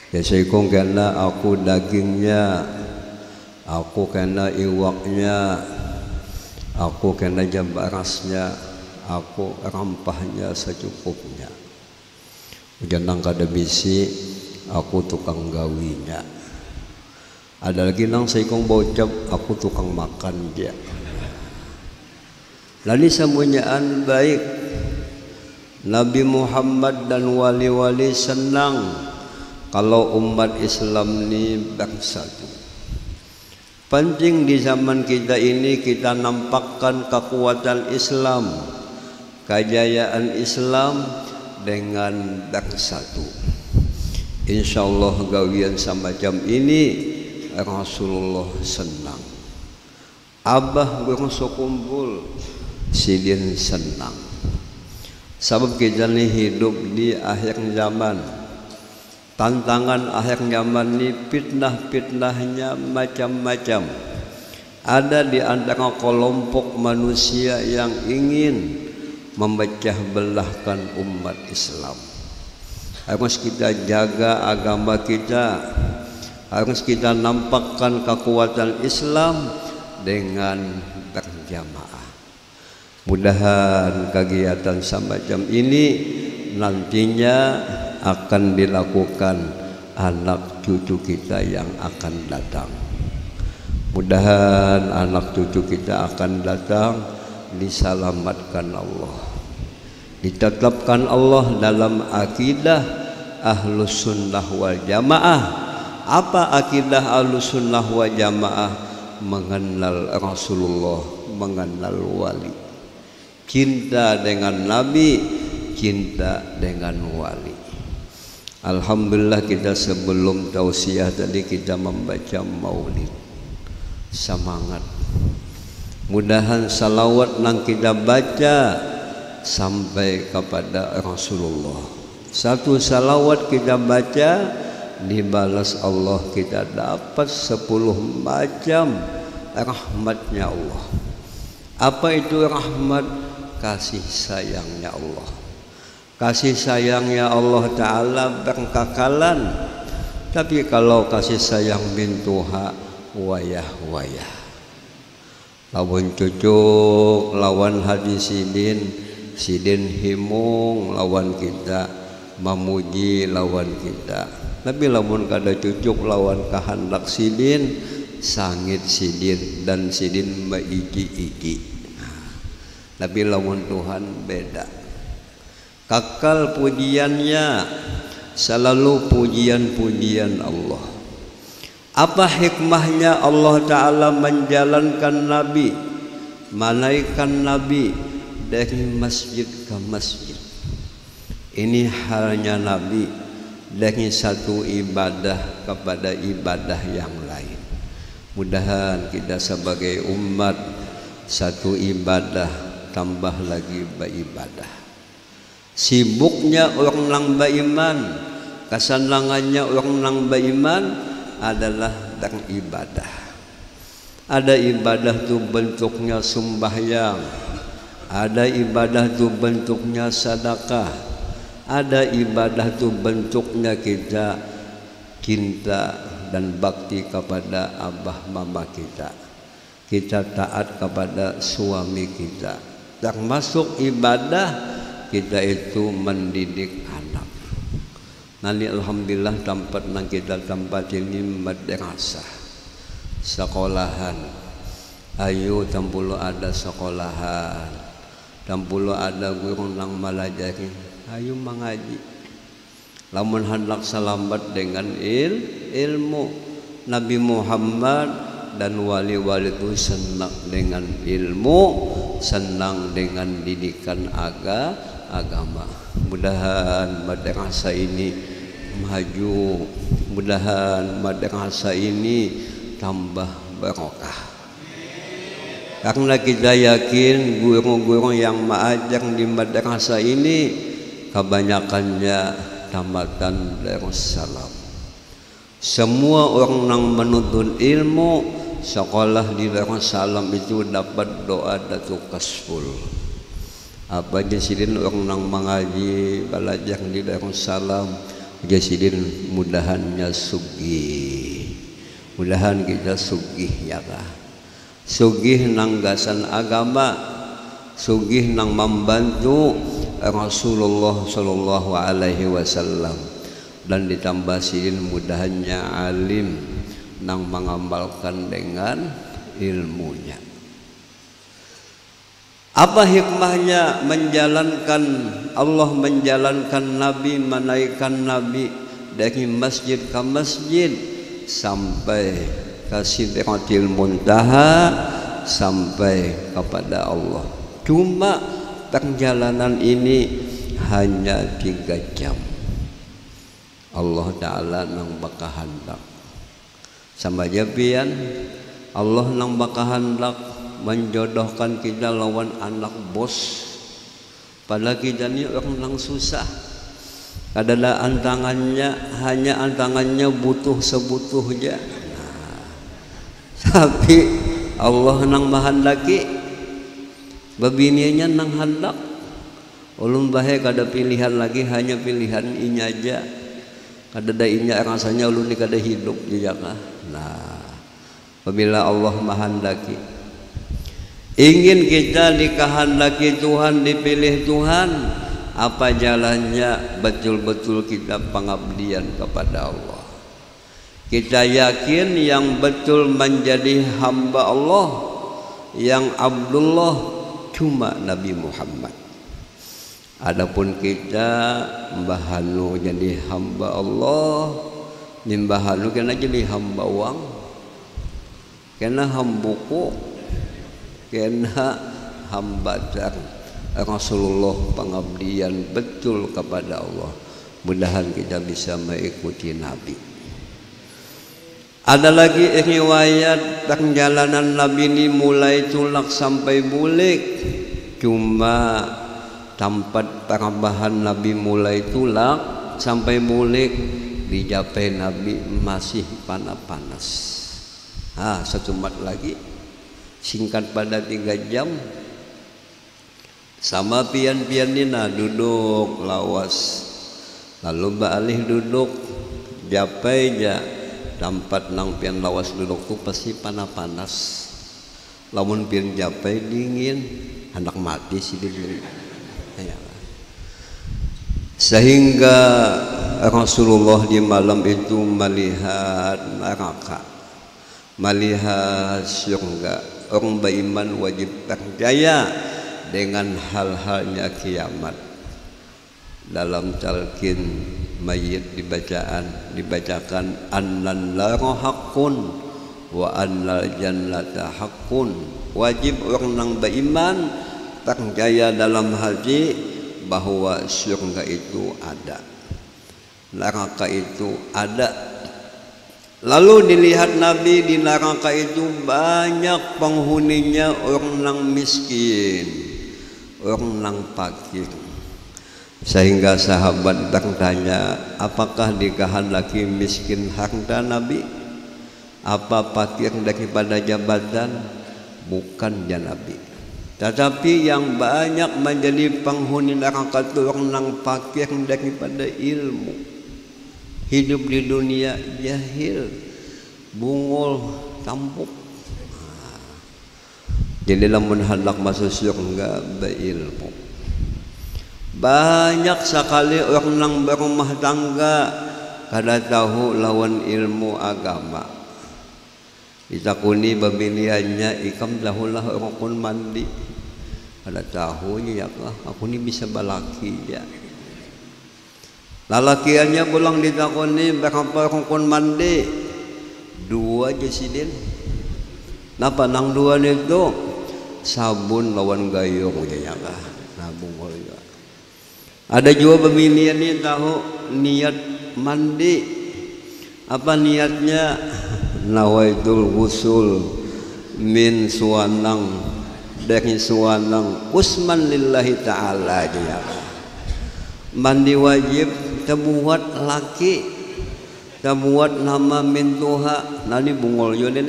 Biasanya kena aku dagingnya, aku kena iwaknya, aku kena jambarasnya, aku rampahnya secukupnya. Jangan kada bisi, aku tukang gawinya. Ada lagi nang seikong bocap, aku tukang makan dia. Lalu semuanyaan baik. Nabi Muhammad dan wali-wali senang kalau umat Islam ini bersatu. Penting di zaman kita ini kita nampakkan kekuatan Islam, kejayaan Islam dengan bersatu. Insyaallah gawian semacam ini Rasulullah senang. Abah berasa kumpul, sidin senang. Sebab kita ini hidup di akhir zaman. Tantangan akhir zaman ini fitnah-fitnahnya macam-macam. Ada di antara kelompok manusia yang ingin memecah belahkan umat Islam. Harus kita jaga agama kita, harus kita nampakkan kekuatan Islam dengan berjamaah. Mudahan kegiatan semacam ini nantinya akan dilakukan anak cucu kita yang akan datang. Mudahan anak cucu kita akan datang diselamatkan Allah, ditetapkan Allah dalam akidah Ahlus Sunnah wal Jamaah. Apa akidah Ahlus Sunnah wal Jamaah? Mengenal Rasulullah, mengenal wali, cinta dengan Nabi, cinta dengan wali. Alhamdulillah kita sebelum tausiah tadi kita membaca maulid. Semangat. Mudahan salawat yang kita baca sampai kepada Rasulullah. Satu salawat kita baca dibalas Allah, kita dapat 10 macam rahmatnya Allah. Apa itu rahmat? Kasih sayangnya Allah. Kasih sayangnya Allah Ta'ala berkekalan. Tapi kalau kasih sayang bin Tuha wayah-wayah. Lawan cucuk, lawan hadis sidin himung lawan kita, memuji lawan kita. Tapi lawan kada cucuk lawan kehendak sidin, sangit sidin dan sidin meiji-iji. Tapi lawan Tuhan beda. Kakal pujiannya selalu pujian-pujian Allah. Apa hikmahnya Allah Ta'ala menjalankan Nabi, menaikkan Nabi dari masjid ke masjid? Ini halnya Nabi dari satu ibadah kepada ibadah yang lain. Mudahan kita sebagai umat satu ibadah tambah lagi beribadah. Sibuknya orang nang beriman, kesenangannya orang nang beriman adalah dengan ibadah. Ada ibadah tu bentuknya sembahyang, ada ibadah tu bentuknya sedekah, ada ibadah tu bentuknya kita cinta dan bakti kepada abah mama kita. Kita taat kepada suami kita. Termasuk ibadah kita itu mendidik anak. Nanti alhamdulillah tempat nang kita tempat ini madrasah, sekolahan. Ayo tampulo ada sekolahan, tampulo ada guru nang malajari. Ayo mengaji. Lamun hendak selamat dengan ilmu. Nabi Muhammad dan wali-wali itu senang dengan ilmu, senang dengan didikan agama. Mudahan madrasah ini maju, mudahan madrasah ini tambah barokah. Karena kita yakin guru-guru yang mengajar di madrasah ini kebanyakannya tamatan Darussalam. Semua orang yang menuntut ilmu sekolah di Darussalam itu dapat doa Datuk Kasful. apa jasidin orang nang mengaji belajar di Darussalam jasidin mudahannya sugih, mudahan kita sugih ya kah, sugih nang gasan agama, sugih nang membantu Rasulullah Shallallahu Alaihi Wasallam, dan ditambah sidin mudahannya alim nang mengamalkan dengan ilmunya. Apa hikmahnya menjalankan Allah, menjalankan Nabi, menaikkan Nabi dari masjid ke masjid sampai ke Sidratil Muntaha, sampai kepada Allah. Cuma perjalanan ini hanya 3 jam. Allah Ta'ala nang bakahandak sama jabian, Allah nang bakahandak menjodohkan kita lawan anak bos, pada kita ini orang nang susah, kadada antangannya hanya antangannya butuh sebutuhnya. Tapi Allah nang mahandaki babinianya nang handak, ulun bahe kada pilihan lagi, hanya pilihan inya aja, kadada inya rasanya ulun ni kada hidup juga. Nah, apabila Allah mahandaki, ingin kita dikehendaki Tuhan, dipilih Tuhan, apa jalannya? Betul-betul kita pengabdian kepada Allah. Kita yakin yang betul menjadi hamba Allah, yang Abdullah cuma Nabi Muhammad. Adapun kita mbahanu jadi hamba Allah, nimbahanu kena jadi hamba wang, kena hambuku, kena hambatan Rasulullah, pengabdian betul kepada Allah. Mudahan kita bisa mengikuti Nabi. Ada lagi riwayat perjalanan Nabi ini mulai tulak sampai bulik. Cuma tempat perambahan Nabi mulai tulak sampai bulik, dijapai Nabi masih panas-panas. Satu mat lagi, singkat pada 3 jam, sama pian-pian nina duduk lawas, lalu baalih duduk, japai ja tempat nang pian lawas duduk tu pasti panas-panas, lamun pian japai dingin, hendak mati sih dia. Sehingga Rasulullah di malam itu melihat neraka, melihat surga. Orang beriman wajib percaya dengan hal-halnya kiamat. Dalam talqin mayit dibacakan annan lara haqqun wa annal jannata haqqun. Wajib orang yang beriman percaya dalam hati bahwa surga itu ada, neraka itu ada. Lalu dilihat Nabi di neraka itu banyak penghuninya orang yang miskin, orang yang fakir. Sehingga sahabat bertanya, apakah dikehendaki miskin harta Nabi? Apa fakir daripada jabatan? Bukan ya Nabi. Tetapi yang banyak menjadi penghuni neraka itu orang yang fakir daripada ilmu. Hidup di dunia jahil, bungul, tampuk. Jadi lamun hendak masuk surga berilmu. Banyak sekali orang yang berumah tangga kada tahu lawan ilmu agama. Ditakuni pemilihannya, ikam dahulah orang pun mandi, kada tahu ya kah aku ni bisa balaki ya. Lalakiannya pulang ditakuni berapa orang pun mandi, 2 jasidin. Napa nang 2 itu? Sabun lawan gayung ya kah. Nabung ya. Ada juga pemilihan ni tahu niat mandi. Apa niatnya? Nawaitul ghusl min suwanang, dari suwanang usman lillahi ta'ala dia. Mandi wajib terbuat laki, terbuat nama min tuha. Nani bungol yo deh.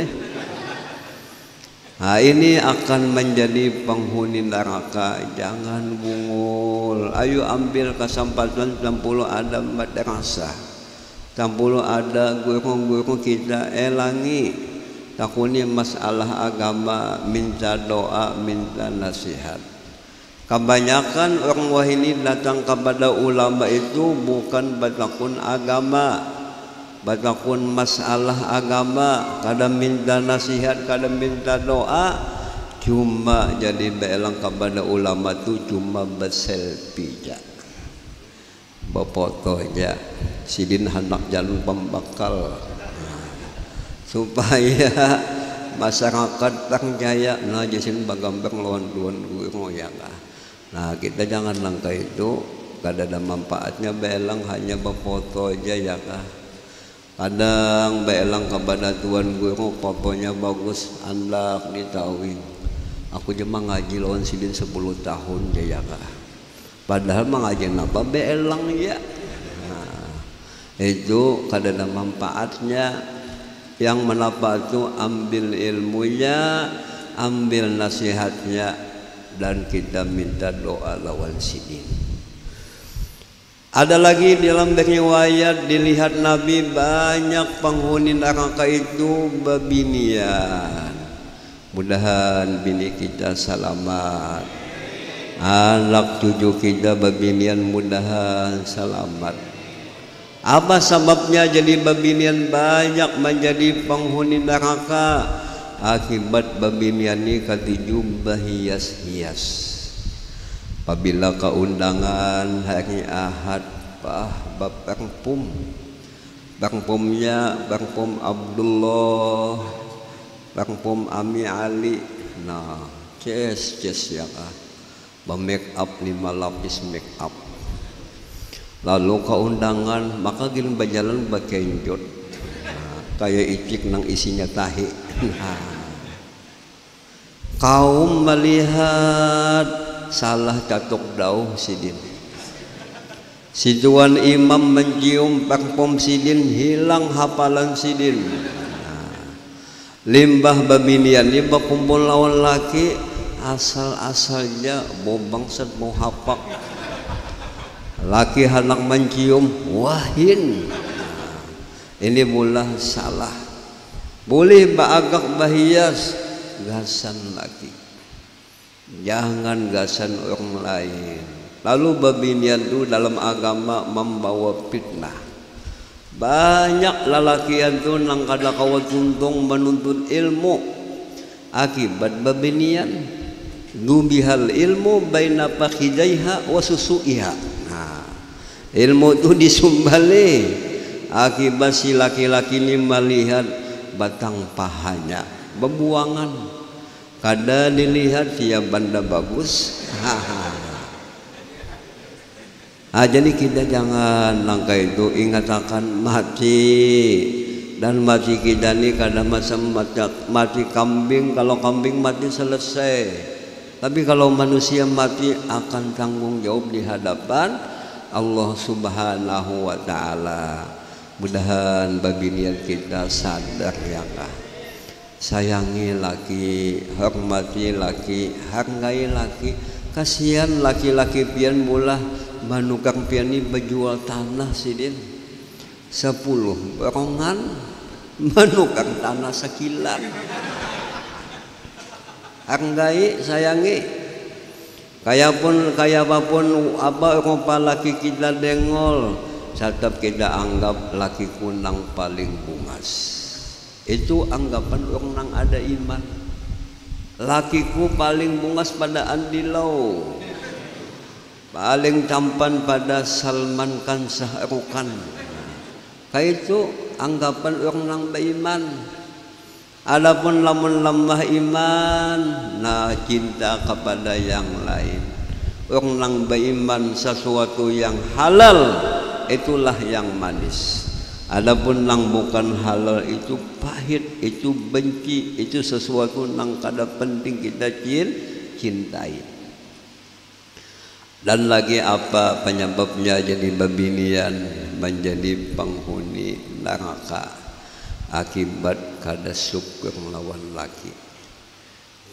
Nah, ini akan menjadi penghuni neraka. Jangan bungul. Ayo ambil kesempatan 60 ada madrasah. 60 ada guru-guru kita elangi. Takuni masalah agama, minta doa, minta nasihat. Kebanyakan orang wahini datang kepada ulama itu bukan batakun agama, batakun masalah agama, kadang minta nasihat, kadang minta doa, cuma jadi belang kepada ulama tu cuma berselfie ja, berfoto ja, sidin hendak jalan pembakal supaya masyarakat percaya nah jasin bagambar lawan guru ya lah. Nah kita jangan langkah itu, kada ada manfaatnya belang hanya berfoto aja ya kah. Kadang belang kepada tuan guru fotonya bagus, andak ditawin. Aku cuma ngaji lawan sidin 10 tahun ya kah. Padahal mengaji apa belang ya. Nah, itu kada ada manfaatnya. Yang manfaat itu ambil ilmunya, ambil nasihatnya, dan kita minta doa lawan sidin. Ada lagi dalam riwayat dilihat Nabi banyak penghuni neraka itu bebinian. Mudahan bini kita selamat, anak cucu kita bebinian mudahan selamat. Apa sebabnya jadi bebinian banyak menjadi penghuni neraka? Akibat bebinian ini katiju berhias-hias. Apabila keundangan hari Ahad, bangpum, bangpumnya bangpum Abdullah, bangpum Ami Ali, nah, ces ya kah, make up 5 lapis make up. Lalu keundangan maka gilin berjalan berkenjot, nah, kayak icik nang isinya tahi. Nah, kaum melihat salah catok dauh sidin. Si tuan imam mencium parfum sidin, hilang hafalan sidin. Nah, limbah babinian ini berkumpul lawan laki asal-asalnya mau bangsat mau hapak. Laki hendak mencium wahin. Nah, ini mula salah. Boleh baagak bahias gasan laki. Jangan gasan orang lain. Lalu babinian itu dalam agama membawa fitnah. Banyak lelakian itu nang kada kawa tuntung menuntut ilmu akibat babinian. Nubihal ilmu baina fakhidaiha wa susuiha. Nah, ilmu itu disumbali akibat si laki-laki ini melihat batang pahanya bebuangan. Kada dilihat dia banda bagus. Jadi kita jangan langkah itu, ingat akan mati. Dan mati kita ini kada macam mati kambing. Kalau kambing mati selesai. Tapi kalau manusia mati akan tanggung jawab di hadapan Allah Subhanahu wa Ta'ala. Mudahan babinian kita sadar ya kah. Sayangi laki, hormati laki, hargai laki. Kasihan laki-laki pian mula manukang pian ini berjual tanah sidin 10 berongan manukang tanah sekilan. Hargai, sayangi. Kaya apapun apa rupa laki kita dengol, tetap kita anggap laki kunang paling bungas. Itu anggapan orang nang ada iman. Lakiku paling bungas pada Andilau, paling tampan pada Salman Khan Sahrukan. Kayak itu anggapan orang nang beriman. Adapun lamun lemah iman, nah cinta kepada yang lain. Orang nang beriman sesuatu yang halal, itulah yang manis. Adapun nang bukan halal itu pahit, itu benci, itu sesuatu nang kada penting kita cintai. Dan lagi apa penyebabnya jadi babinian menjadi penghuni neraka? Akibat kada syukur lawan laki.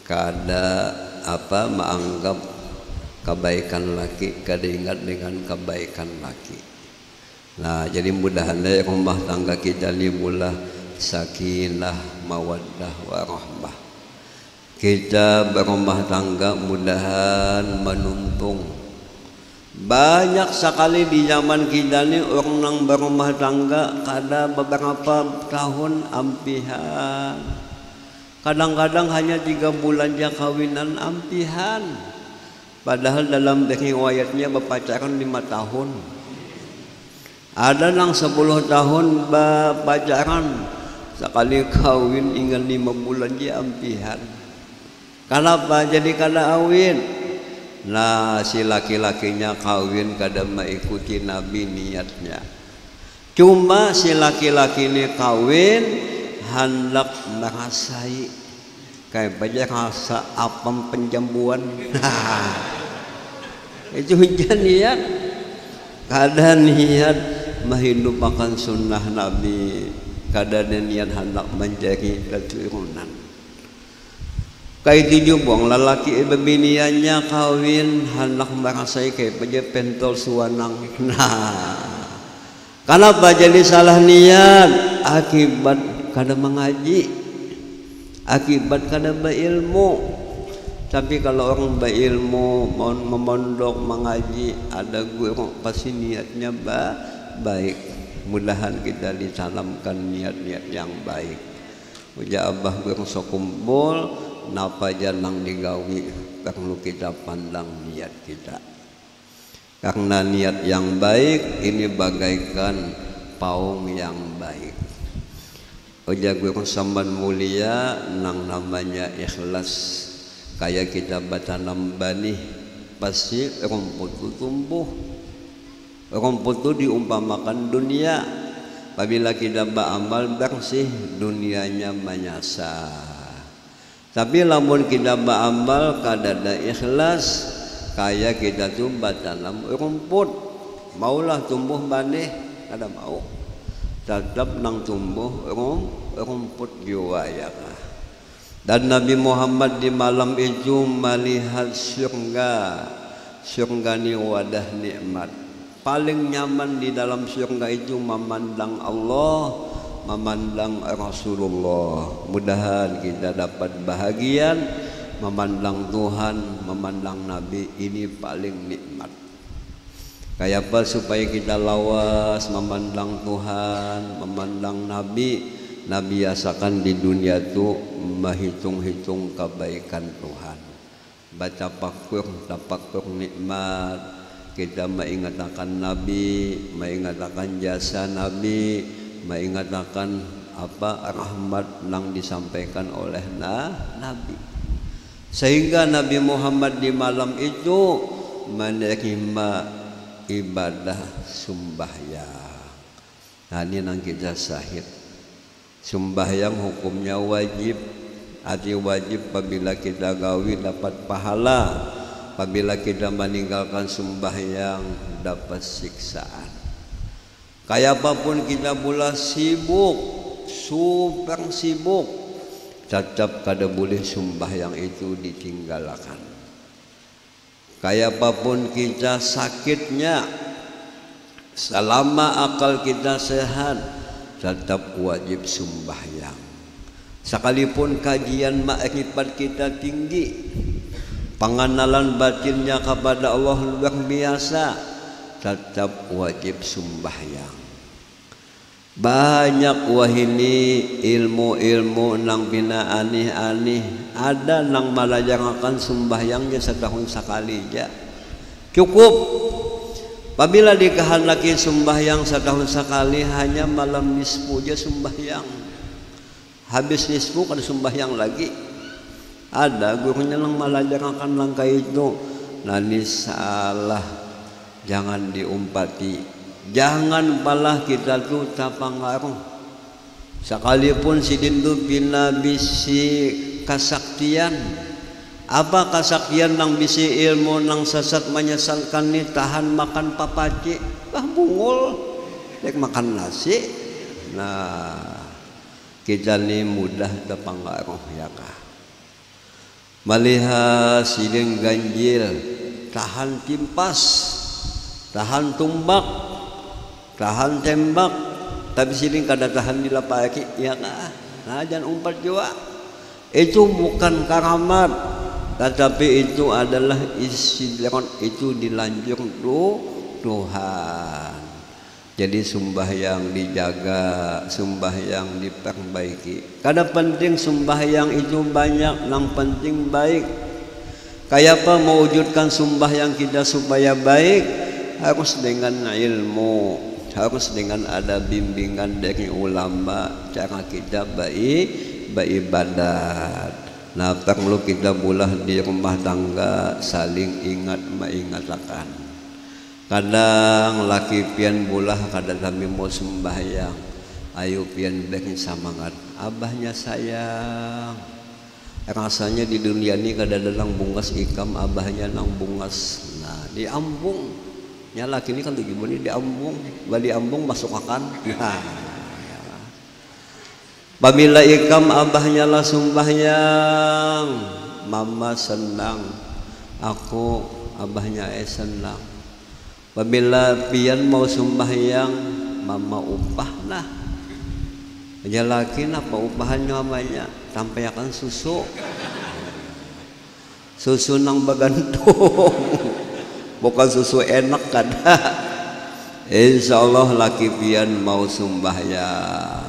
kada apa menganggap kebaikan laki, kada ingat dengan kebaikan laki. Nah, jadi mudah-mudahan rumah tangga kita ini mula sakinah, mawaddah, warahmah. Kita berumah tangga mudahan menuntung. Banyak sekali di zaman kita ini orang yang berumah tangga kada beberapa tahun ampihan. Kadang-kadang hanya 3 bulan dia kawinan ampihan. Padahal dalam riwayatnya berpacaran 5 tahun. Ada yang 10 tahun berpacaran, sekali kawin ingat 5 bulan dia ampihan. Kenapa jadi kada awin? Nah, si laki-lakinya kawin kada mengikuti Nabi niatnya. Cuma si laki-laki ini kawin hendak merasai kayak baca rasa apam penjambuan. Itu hujan niat. Kada niat menghidupkan sunnah Nabi, kada niat hendak menjadi keturunan. Kayak itu buang lelaki bebiniannya kawin hendak merasai kayak baca pentol suwanang. Nah, kenapa jadi salah niat? Akibat kada mengaji, akibat kada berilmu. Tapi kalau orang berilmu mau memondok mengaji, ada guru pasti niatnya baik. Mudahan kita ditanamkan niat-niat yang baik. Uja abah guru sokumpul napa janang digawi, perlu kita pandang niat kita. Karena niat yang baik ini bagaikan paung yang baik. Uja guru samban mulia nang namanya ikhlas. Kayak kita batanam benih, pasti rumput itu tumbuh. Rumput itu diumpamakan dunia. Apabila kita beramal bersih, dunianya menyasar. Tapi lamun kita beramal kadada ikhlas, kayak kita tuh batanam rumput. Maulah tumbuh benih, kada mau. Tetap nang tumbuh rumput jiwa ya. Dan Nabi Muhammad di malam itu melihat surga. Surga ini wadah nikmat. Paling nyaman di dalam surga itu memandang Allah, memandang Rasulullah. Mudahan kita dapat bahagian memandang Tuhan, memandang Nabi. Ini paling nikmat. Kayak apa supaya kita lawas memandang Tuhan, memandang Nabi. Nabi biasakan di dunia itu menghitung-hitung kebaikan Tuhan. Baca tapakur nikmat. Kita mengingatkan Nabi, mengingatkan jasa Nabi, mengingatkan apa rahmat yang disampaikan oleh Nabi. Sehingga Nabi Muhammad di malam itu menerima ibadah sembahyang. Nah, ini yang kita sahid. Sembahyang hukumnya wajib. Arti wajib apabila kita gawi dapat pahala, apabila kita meninggalkan sembahyang dapat siksaan. Kayak apapun kita pula sibuk, super sibuk, tetap kada boleh sembahyang itu ditinggalkan. Kayak apapun kita sakitnya, selama akal kita sehat tetap wajib sembahyang. Sekalipun kajian makrifat kita tinggi, pengenalan batinnya kepada Allah luar biasa, tetap wajib sembahyang. Banyak wahini ilmu-ilmu nang bina aneh-aneh, ada nang malajarkan sembahyangnya setahun sekali aja. Cukup. Apabila dikehendaki sembahyang setahun sekali, hanya malam nisfu aja sembahyang. Habis nisfu kada sembahyang lagi. Ada gurunya yang malajarkan langkah itu. Nah, ini salah. Jangan diumpati. Jangan palah kita tuh tapangaruh. Sekalipun si dindu bina bisi kasaktian. Apa kesaktian nang bisi ilmu nang sesat menyesalkan ni tahan makan papaci, bungul, dek makan nasi. Nah, kita ni mudah terpengaruh ya kah. maliha sidin ganjil tahan timpas, tahan tumbak, tahan tembak, tapi sidin kada tahan dilapaki ya kah? Nah jangan umpat jua. Itu bukan karamat, tetapi itu adalah istilah, itu dilanjur Tuhan. Jadi sembahyang dijaga, sembahyang diperbaiki. Kada penting sembahyang itu banyak, yang penting baik. Kayak apa mewujudkan sembahyang kita supaya baik? Harus dengan ilmu, harus dengan ada bimbingan dari ulama, cara kita beribadat. Nah perlu kita bulah di rumah tangga saling ingat mengingatkan. Kadang laki pian bulah kadang kami mau sembahyang, ayo pian beri semangat, abahnya sayang. Rasanya di dunia ini kadang dalang bungas ikam, abahnya nang bungas. Nah di ambung, ya laki ini kan gimana di ambung, bali ambung masuk akan. Nah. Apabila ikam abahnya lah sembahyang, mama senang, aku abahnya senang. Apabila pian mau sembahyang, mama upah nah. Aja laki apa upahannya mamanya? Sampaikan susu, susu nang bagantung, bukan susu enak kada. Insya Allah laki pian mau sembahyang.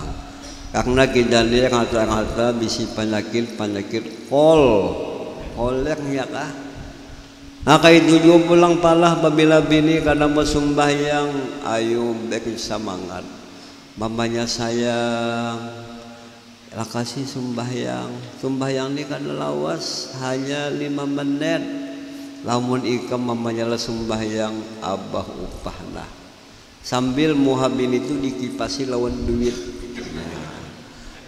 Karena kita ni kata-kata bisi penyakit kolek ya kah? Nah kaya tujuh pulang palah apabila bini karena mau sembahyang, ayo beri semangat. Mamanya sayang, lah kasih sembahyang. Sembahyang ni kan lawas hanya 5 menit. Lamun ikam mamanya lah sembahyang, abah upah nah. Sambil muhabin itu dikipasi lawan duit.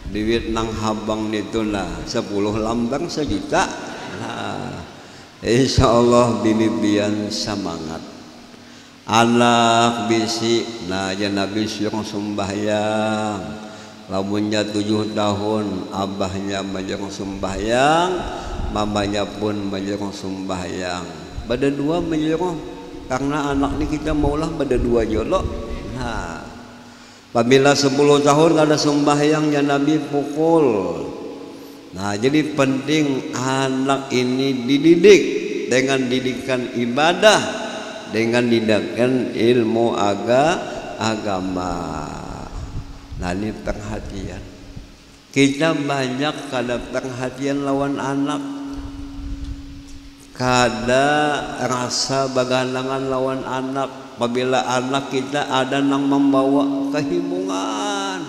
Duit nang habang itu lah 10 lambang 1 juta. Nah, insya Allah bini bian semangat. Anak bisi, nah ya Nabi suruh sembahyang. Lamunnya 7 tahun, abahnya menyuruh sembahyang, mamanya pun menyuruh sembahyang. Bada dua menyuruh, karena anak ni kita maulah bada dua jolok. Nah. Apabila 10 tahun ada sembahyang ya Nabi pukul. Nah jadi penting anak ini dididik dengan didikan ibadah, dengan didikan ilmu agama. Nah ini perhatian. Kita banyak kada perhatian lawan anak, kada rasa bagandangan lawan anak. Apabila anak kita ada nang membawa kehimungan,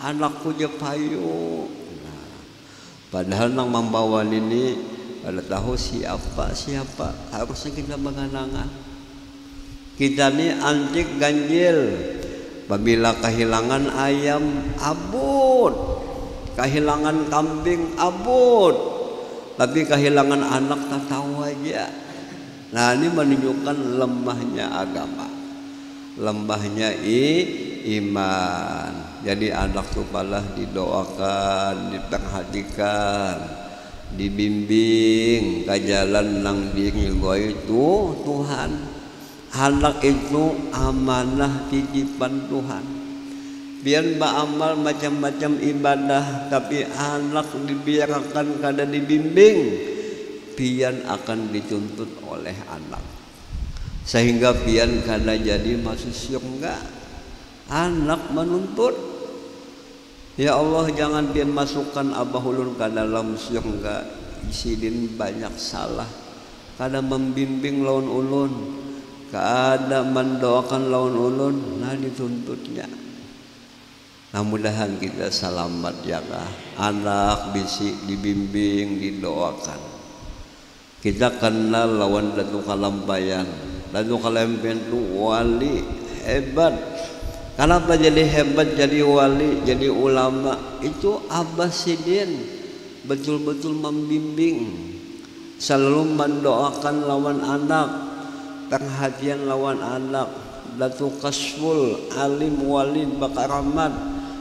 anakku je payu. Nah, padahal nang membawa ini pada tahu siapa harusnya kita mengenangan. Kita ni antik ganjil. Apabila kehilangan ayam abut, kehilangan kambing abut, tapi kehilangan anak tak tahu aja. Nah ini menunjukkan lemahnya agama, lembahnya iman. Jadi anak tu palah didoakan, diperhatikan, dibimbing ke jalan nang diridhoi itu Tuhan. Anak itu amanah titipan Tuhan. Biar beramal macam-macam ibadah, tapi anak dibiarkan kada dibimbing, pian akan dituntut oleh anak. Sehingga pian kada jadi masuk surga. Anak menuntut, ya Allah jangan pian masukkan abah ulun ke dalam surga. Isidin banyak salah, kada membimbing lawan ulun, kada mendoakan lawan ulun, nah dituntutnya. Nah mudahan kita selamat ya kah. Anak bisi dibimbing, didoakan. Kita kenal lawan Datu Kalampayan. Datu Kalampayan itu wali hebat. Kenapa jadi hebat, jadi wali, jadi ulama? Itu Abah Sidin betul-betul membimbing, selalu mendoakan lawan anak, perhatian lawan anak. Datu Kasful, alim wali bakaramat.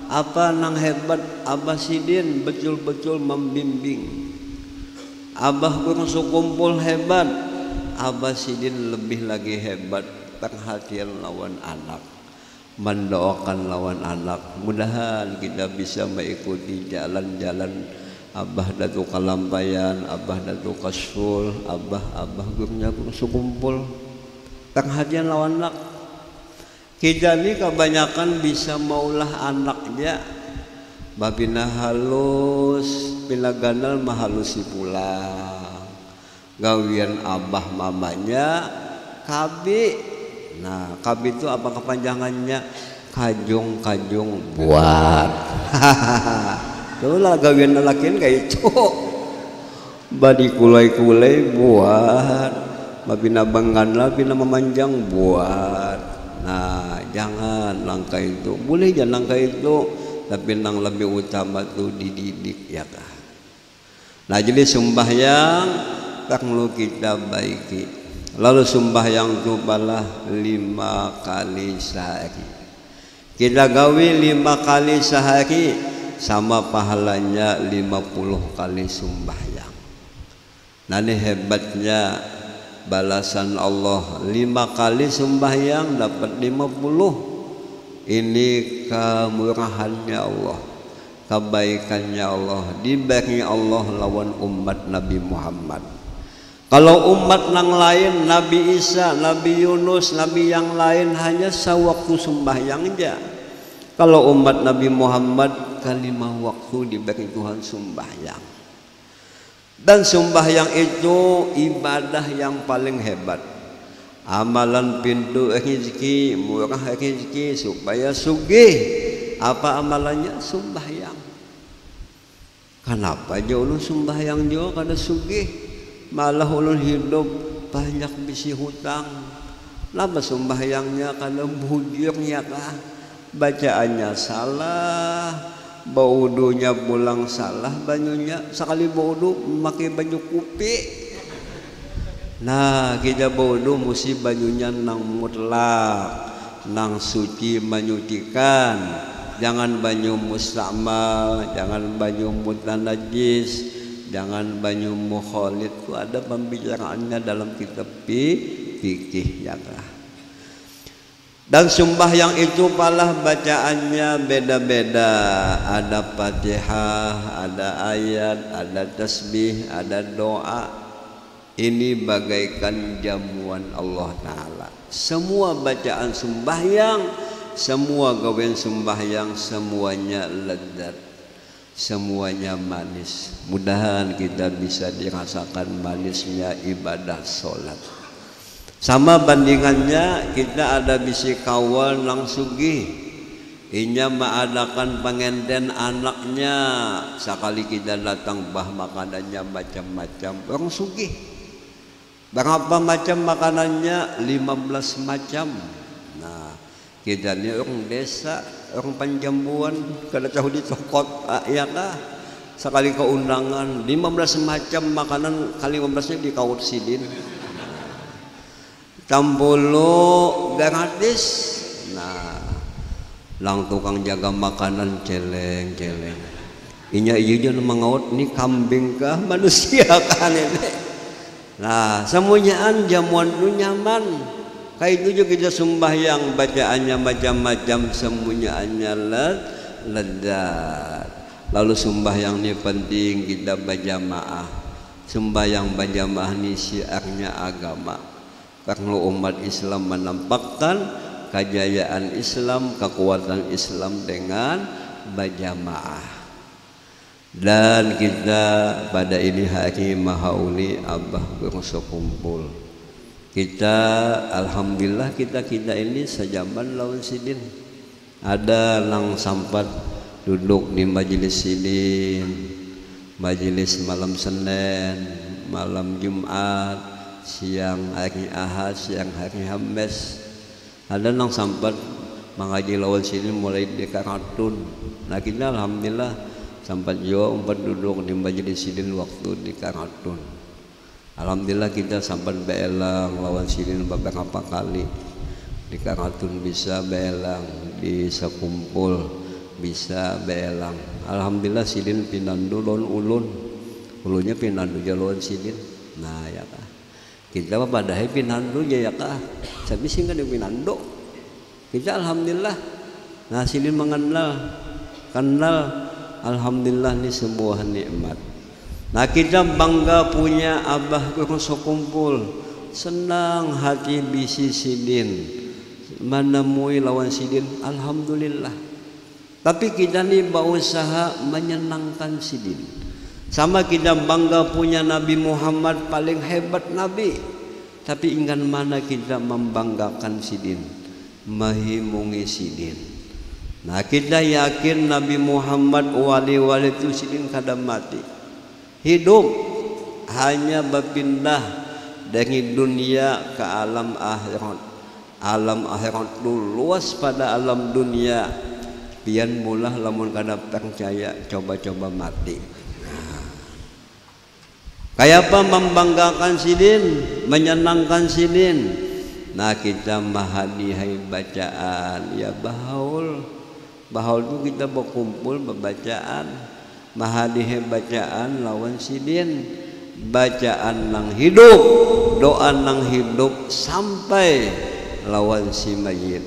Apa nang hebat Abah Sidin betul-betul membimbing. Abah kurang sukumpul hebat, Abah Sidin lebih lagi hebat, perhatian lawan anak, mendoakan lawan anak. Mudahan kita bisa mengikuti jalan-jalan Abah Datuk Kalampayan, Abah Datuk Kasul, Abah gurunya kurang sukumpul, perhatian lawan anak. Kita ini kebanyakan bisa maulah anaknya, babina halus, pilaganal mahalusi pulang. Gawian abah mamanya kabi. Nah, kabi itu apa kepanjangannya? Kajung buat. Itulah gawian lelakian kayak itu. Badi kulai buat. Babina bangganal, bina memanjang buat. Nah, jangan langkah itu. Boleh jangan langkah itu, tapi yang lebih utama tuh dididik ya kah. Nah, jadi sembahyang perlu kita baiki. Lalu sembahyang itu balah 5 kali sehari. Kita gawi 5 kali sehari sama pahalanya 50 kali sembahyang. Nah, ini hebatnya balasan Allah. 5 kali sembahyang dapat 50. Ini kemurahannya Allah, kebaikannya Allah, diberi Allah lawan umat Nabi Muhammad. Kalau umat yang lain, Nabi Isa, Nabi Yunus, Nabi yang lain hanya sewaktu sembahyang aja. Kalau umat Nabi Muhammad kalimah waktu diberi Tuhan sembahyang. Dan sembahyang itu ibadah yang paling hebat. Amalan pintu rezeki, murah rezeki supaya sugih. Apa amalannya? Sembahyang. Kenapa aja ulun sembahyang juga kada sugih? Malah ulun hidup banyak bisi hutang. Lama sembahyangnya kada bujurnya kah? Bacaannya salah, baudunya pulang salah banyunya. Sekali baudu memakai baju kupi. Nah, kita baudu mesti banyunya nang mutlak, nang suci menyucikan. Jangan banyu mustamal, jangan banyu mutanajis, jangan banyu mukhalid. Itu ada pembicaraannya dalam kitab fikih ya kah. Dan sembahyang itu palah bacaannya beda-beda. Ada Fatihah, ada ayat, ada tasbih, ada doa. Ini bagaikan jamuan Allah Ta'ala. Semua bacaan sembahyang, semua gawean sembahyang, semuanya lezat, semuanya manis. Mudahan kita bisa dirasakan manisnya ibadah sholat. Sama bandingannya kita ada bisi kawal nang sugih, inya mengadakan pengenten anaknya. Sekali kita datang bah makanannya macam-macam, orang sugih. Berapa macam makanannya? 15 macam. Nah, kita ni orang desa, orang Panjambuan, kada tahu di tokot, ya kah? Sekali keundangan 15 macam makanan, kali 15-nya di Kaut Sidin. Tambolo gratis. Nah, lang tukang jaga makanan celeng-celeng. Inya iya mangawat ni kambing kah manusia kan ini. Nah, semuanyaan jamuan itu nyaman. Kayak itu juga kita sembahyang, bacaannya macam-macam, semuanya lezat. Lalu sembahyang ini penting kita berjamaah. Sembahyang berjamaah ini syiarnya agama. Karena umat Islam menampakkan kejayaan Islam, kekuatan Islam dengan berjamaah. Dan kita pada ini hari mahauli abah berkumpul. Kita alhamdulillah kita ini sejaman lawan sidin. Ada lang sampat duduk di majelis sidin, majelis malam Senin, malam Jumat, siang hari Ahad, siang hari Hamis. Ada lang sampat mengaji lawan sidin mulai di Karatun. Nah kita alhamdulillah sampai juga umpat duduk di majelis sidin waktu di Karatun. Alhamdulillah kita sampai beelang lawan sidin beberapa kali di Karatun, bisa beelang di Sekumpul, bisa beelang. Alhamdulillah sidin pinandu ulun hulunya pinandu jaluan sidin. Nah ya kah kita mah padahal pinandu ya kah tapi sih kan pinandu kita alhamdulillah. Nah sidin mengenal alhamdulillah ini sebuah nikmat. Nah kita bangga punya abah kurang kumpul, senang hati bisi sidin menemui lawan sidin, alhamdulillah. Tapi kita nih berusaha menyenangkan sidin. Sama kita bangga punya Nabi Muhammad paling hebat Nabi, tapi ingat mana kita membanggakan sidin, menghimungi sidin. Nah kita yakin Nabi Muhammad wali-wali itu sidin kada mati, hidup hanya berpindah dari dunia ke alam akhirat. Alam akhirat luas pada alam dunia. Pian mulah lamun kada percaya coba-coba mati. Kayak apa membanggakan sidin, menyenangkan sidin. Nah kita mahadihai bacaan ya bahaul itu kita berkumpul berbacaan, mahadihai bacaan lawan sidin, bacaan nang hidup, doa nang hidup sampai lawan si mayit.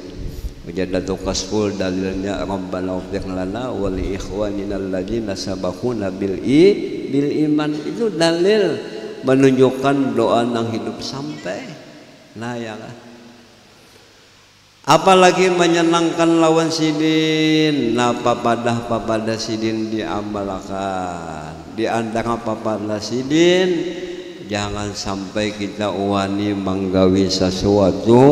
Wajadatu kasful dalilnya Rabbana ighfir lana wa li ikhwanina alladzina sabaquna bil iman. Itu dalil menunjukkan doa nang hidup sampai. Nah ya kan. Apalagi menyenangkan lawan sidin. Nah papadah sidin diamalkan. Di antara papadah sidin, jangan sampai kita wani menggawi sesuatu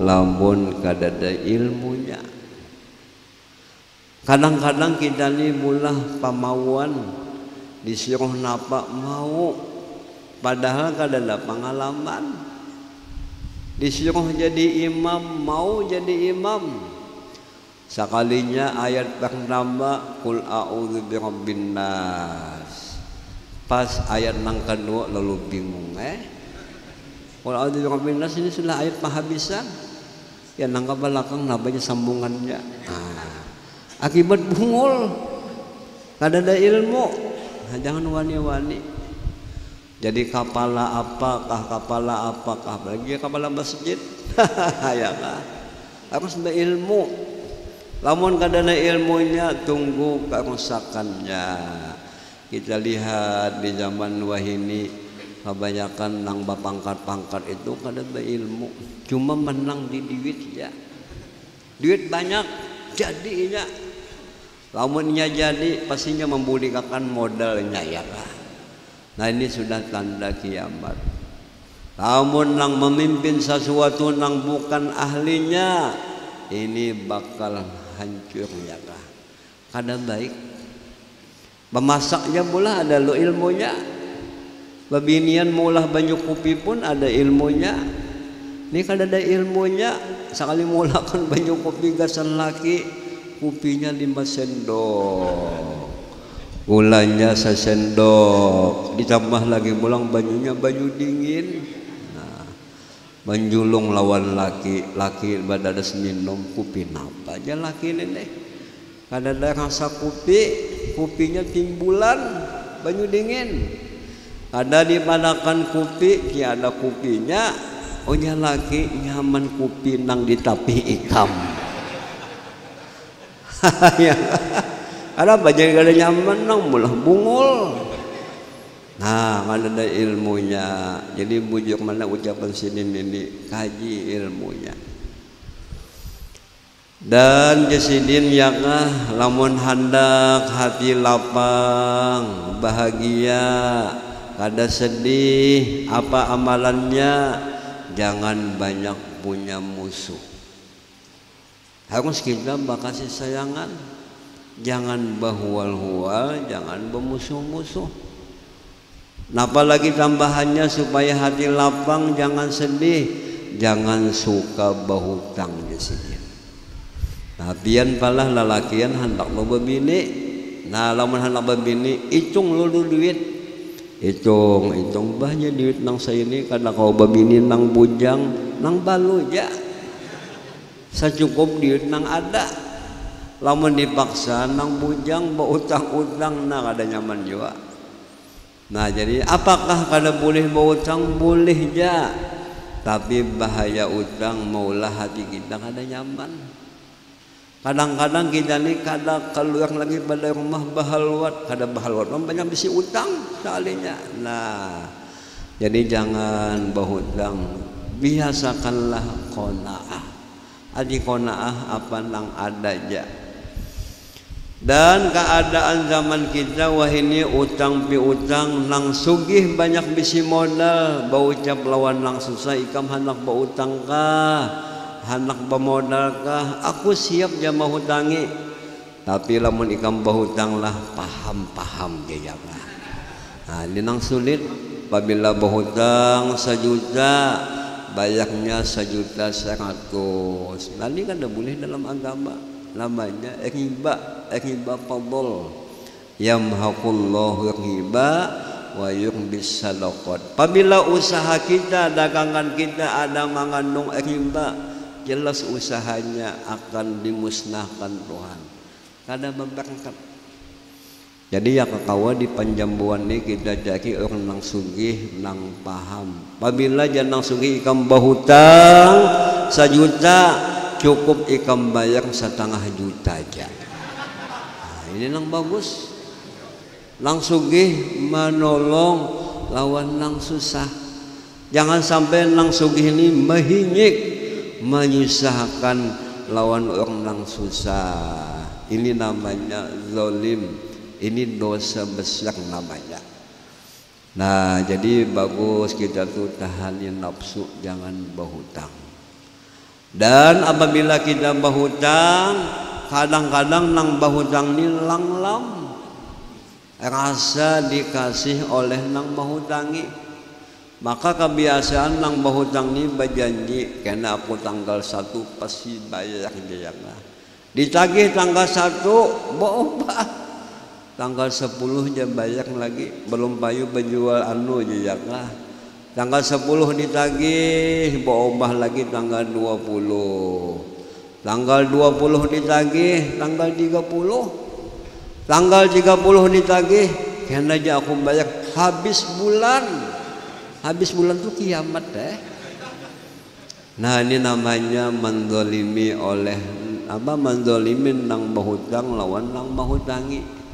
lamun kadada ilmunya. Kadang-kadang kita ni mulah pamauan disuruh napa mau, padahal kadada pengalaman. Disuruh jadi imam, mau jadi imam. Sekalinya ayat pertama Qul a'udzu birabbin nas. Pas ayat nang kedua lalu bingung Qul a'udzu birabbin nas ini sudah ayat penghabisan. Ya nang ke belakang namanya sambungannya. Akibat bungul kadada ilmu. Nah, jangan wani-wani. Jadi kepala apakah lagi kepala masjid. Ya kah? Harus berilmu. Lamun kadana ilmunya tunggu kerusakannya. Kita lihat di zaman wahini kebanyakan nang bapangkat-pangkat itu kada berilmu. Cuma menang di duit ya. Duit banyak jadinya. Lamunnya jadi pastinya membudidayaan modalnya ya kah? Nah ini sudah tanda kiamat. Lamun nang memimpin sesuatu nang bukan ahlinya, ini bakal hancur ya kah? Kada baik. Memasaknya mula ada lo ilmunya. Babinian mulah banyu kopi pun ada ilmunya. Ini kada ada ilmunya. Sekali mula kan banyu kopi gasan laki, kopinya 5 sendok. Gulanya sesendok, ditambah lagi pulang banyunya baju dingin. Nah, menjulung lawan laki badadas minum kopi napa aja laki ini. Kada ada rasa kopinya timbulan banyu dingin. Ada dipadakan kopi, tiada kopinya. Ohnya laki nyaman kopi nang ditapi ikam. Ya. Ada apa jadi kada nyaman nang mulah bungul. Nah, ada ilmunya. Jadi bujuk mana ucapan sidin ini kaji ilmunya. Dan jasidin yakah lamun handak hati lapang, bahagia, kada sedih, apa amalannya, jangan banyak punya musuh. Harus kita bakasih sayangan. Jangan berhual-hual, jangan bermusuh-musuh. Nah, apalagi tambahannya supaya hati lapang, jangan sedih, jangan suka berhutang di sini. Nah, pian palah lalakian hendak lo berbini. Nah, lamun hendak berbini, hitung lulu duit. Hitung banyak duit nang saya ini karena kau berbini nang bujang, nang balu ya. Secukup duit nang ada. Lamun dipaksa nang bujang berutang-utang nah kada nyaman juga. Nah jadi apakah kada boleh berutang? Boleh ja, tapi bahaya utang maulah hati kita kada nyaman. Kadang-kadang kita ni kada keluar lagi pada rumah bahalwat, kada bahalwat banyak bisi utang sekalinya. Nah jadi jangan berhutang, biasakanlah qanaah. Adi qanaah apa nang ada aja. Dan keadaan zaman kita wah ini utang pi utang nang sugih banyak bisi modal, bau ucap lawan nang susah ikam hendak berutang kah, hendak bermodal kah, aku siap ja mahutangi. Tapi lamun ikam berhutang lah paham-paham dia lah. Nah ini nang sulit. Apabila berhutang 1 juta, bayarnya 1.100.000. Nah ini kan tidak boleh dalam agama. Namanya riba, riba fadl. Yamhaqullahu riba wa yurbis sadaqat. Apabila usaha kita, dagangan kita ada mengandung riba, jelas usahanya akan dimusnahkan Tuhan. Kada berberkat. Jadi ya kekawa di panjambuan ini kita jadi orang nang sugih nang paham. Apabila janang sugih ikam berhutang 1 juta, cukup ikam bayar 1,5 juta aja. Nah, ini nang bagus. Nang sugih menolong lawan nang susah. Jangan sampai nang sugih ini mehinyik, menyusahkan lawan orang nang susah. Ini namanya zalim. Ini dosa besar namanya. Nah jadi bagus kita tuh tahanin nafsu, jangan berhutang. Dan apabila kita berhutang, kadang-kadang nang berhutang ini langlam, rasa dikasih oleh nang berhutangi. Maka kebiasaan nang berhutang ini berjanji, karena aku tanggal 1 pasti bayar dia. Ditagih tanggal 1 berubah. Tanggal 10 dia bayar lagi, belum payu berjual anu je lah. Tanggal 10 ditagih, berubah lagi tanggal 20. Tanggal 20 ditagih, tanggal 30. Tanggal 30 ditagih, kena aja aku bayar habis bulan. Habis bulan tuh kiamat deh. Nah ini namanya mendolimi oleh apa? Mendolimin nang berhutang lawan nang berhutangi.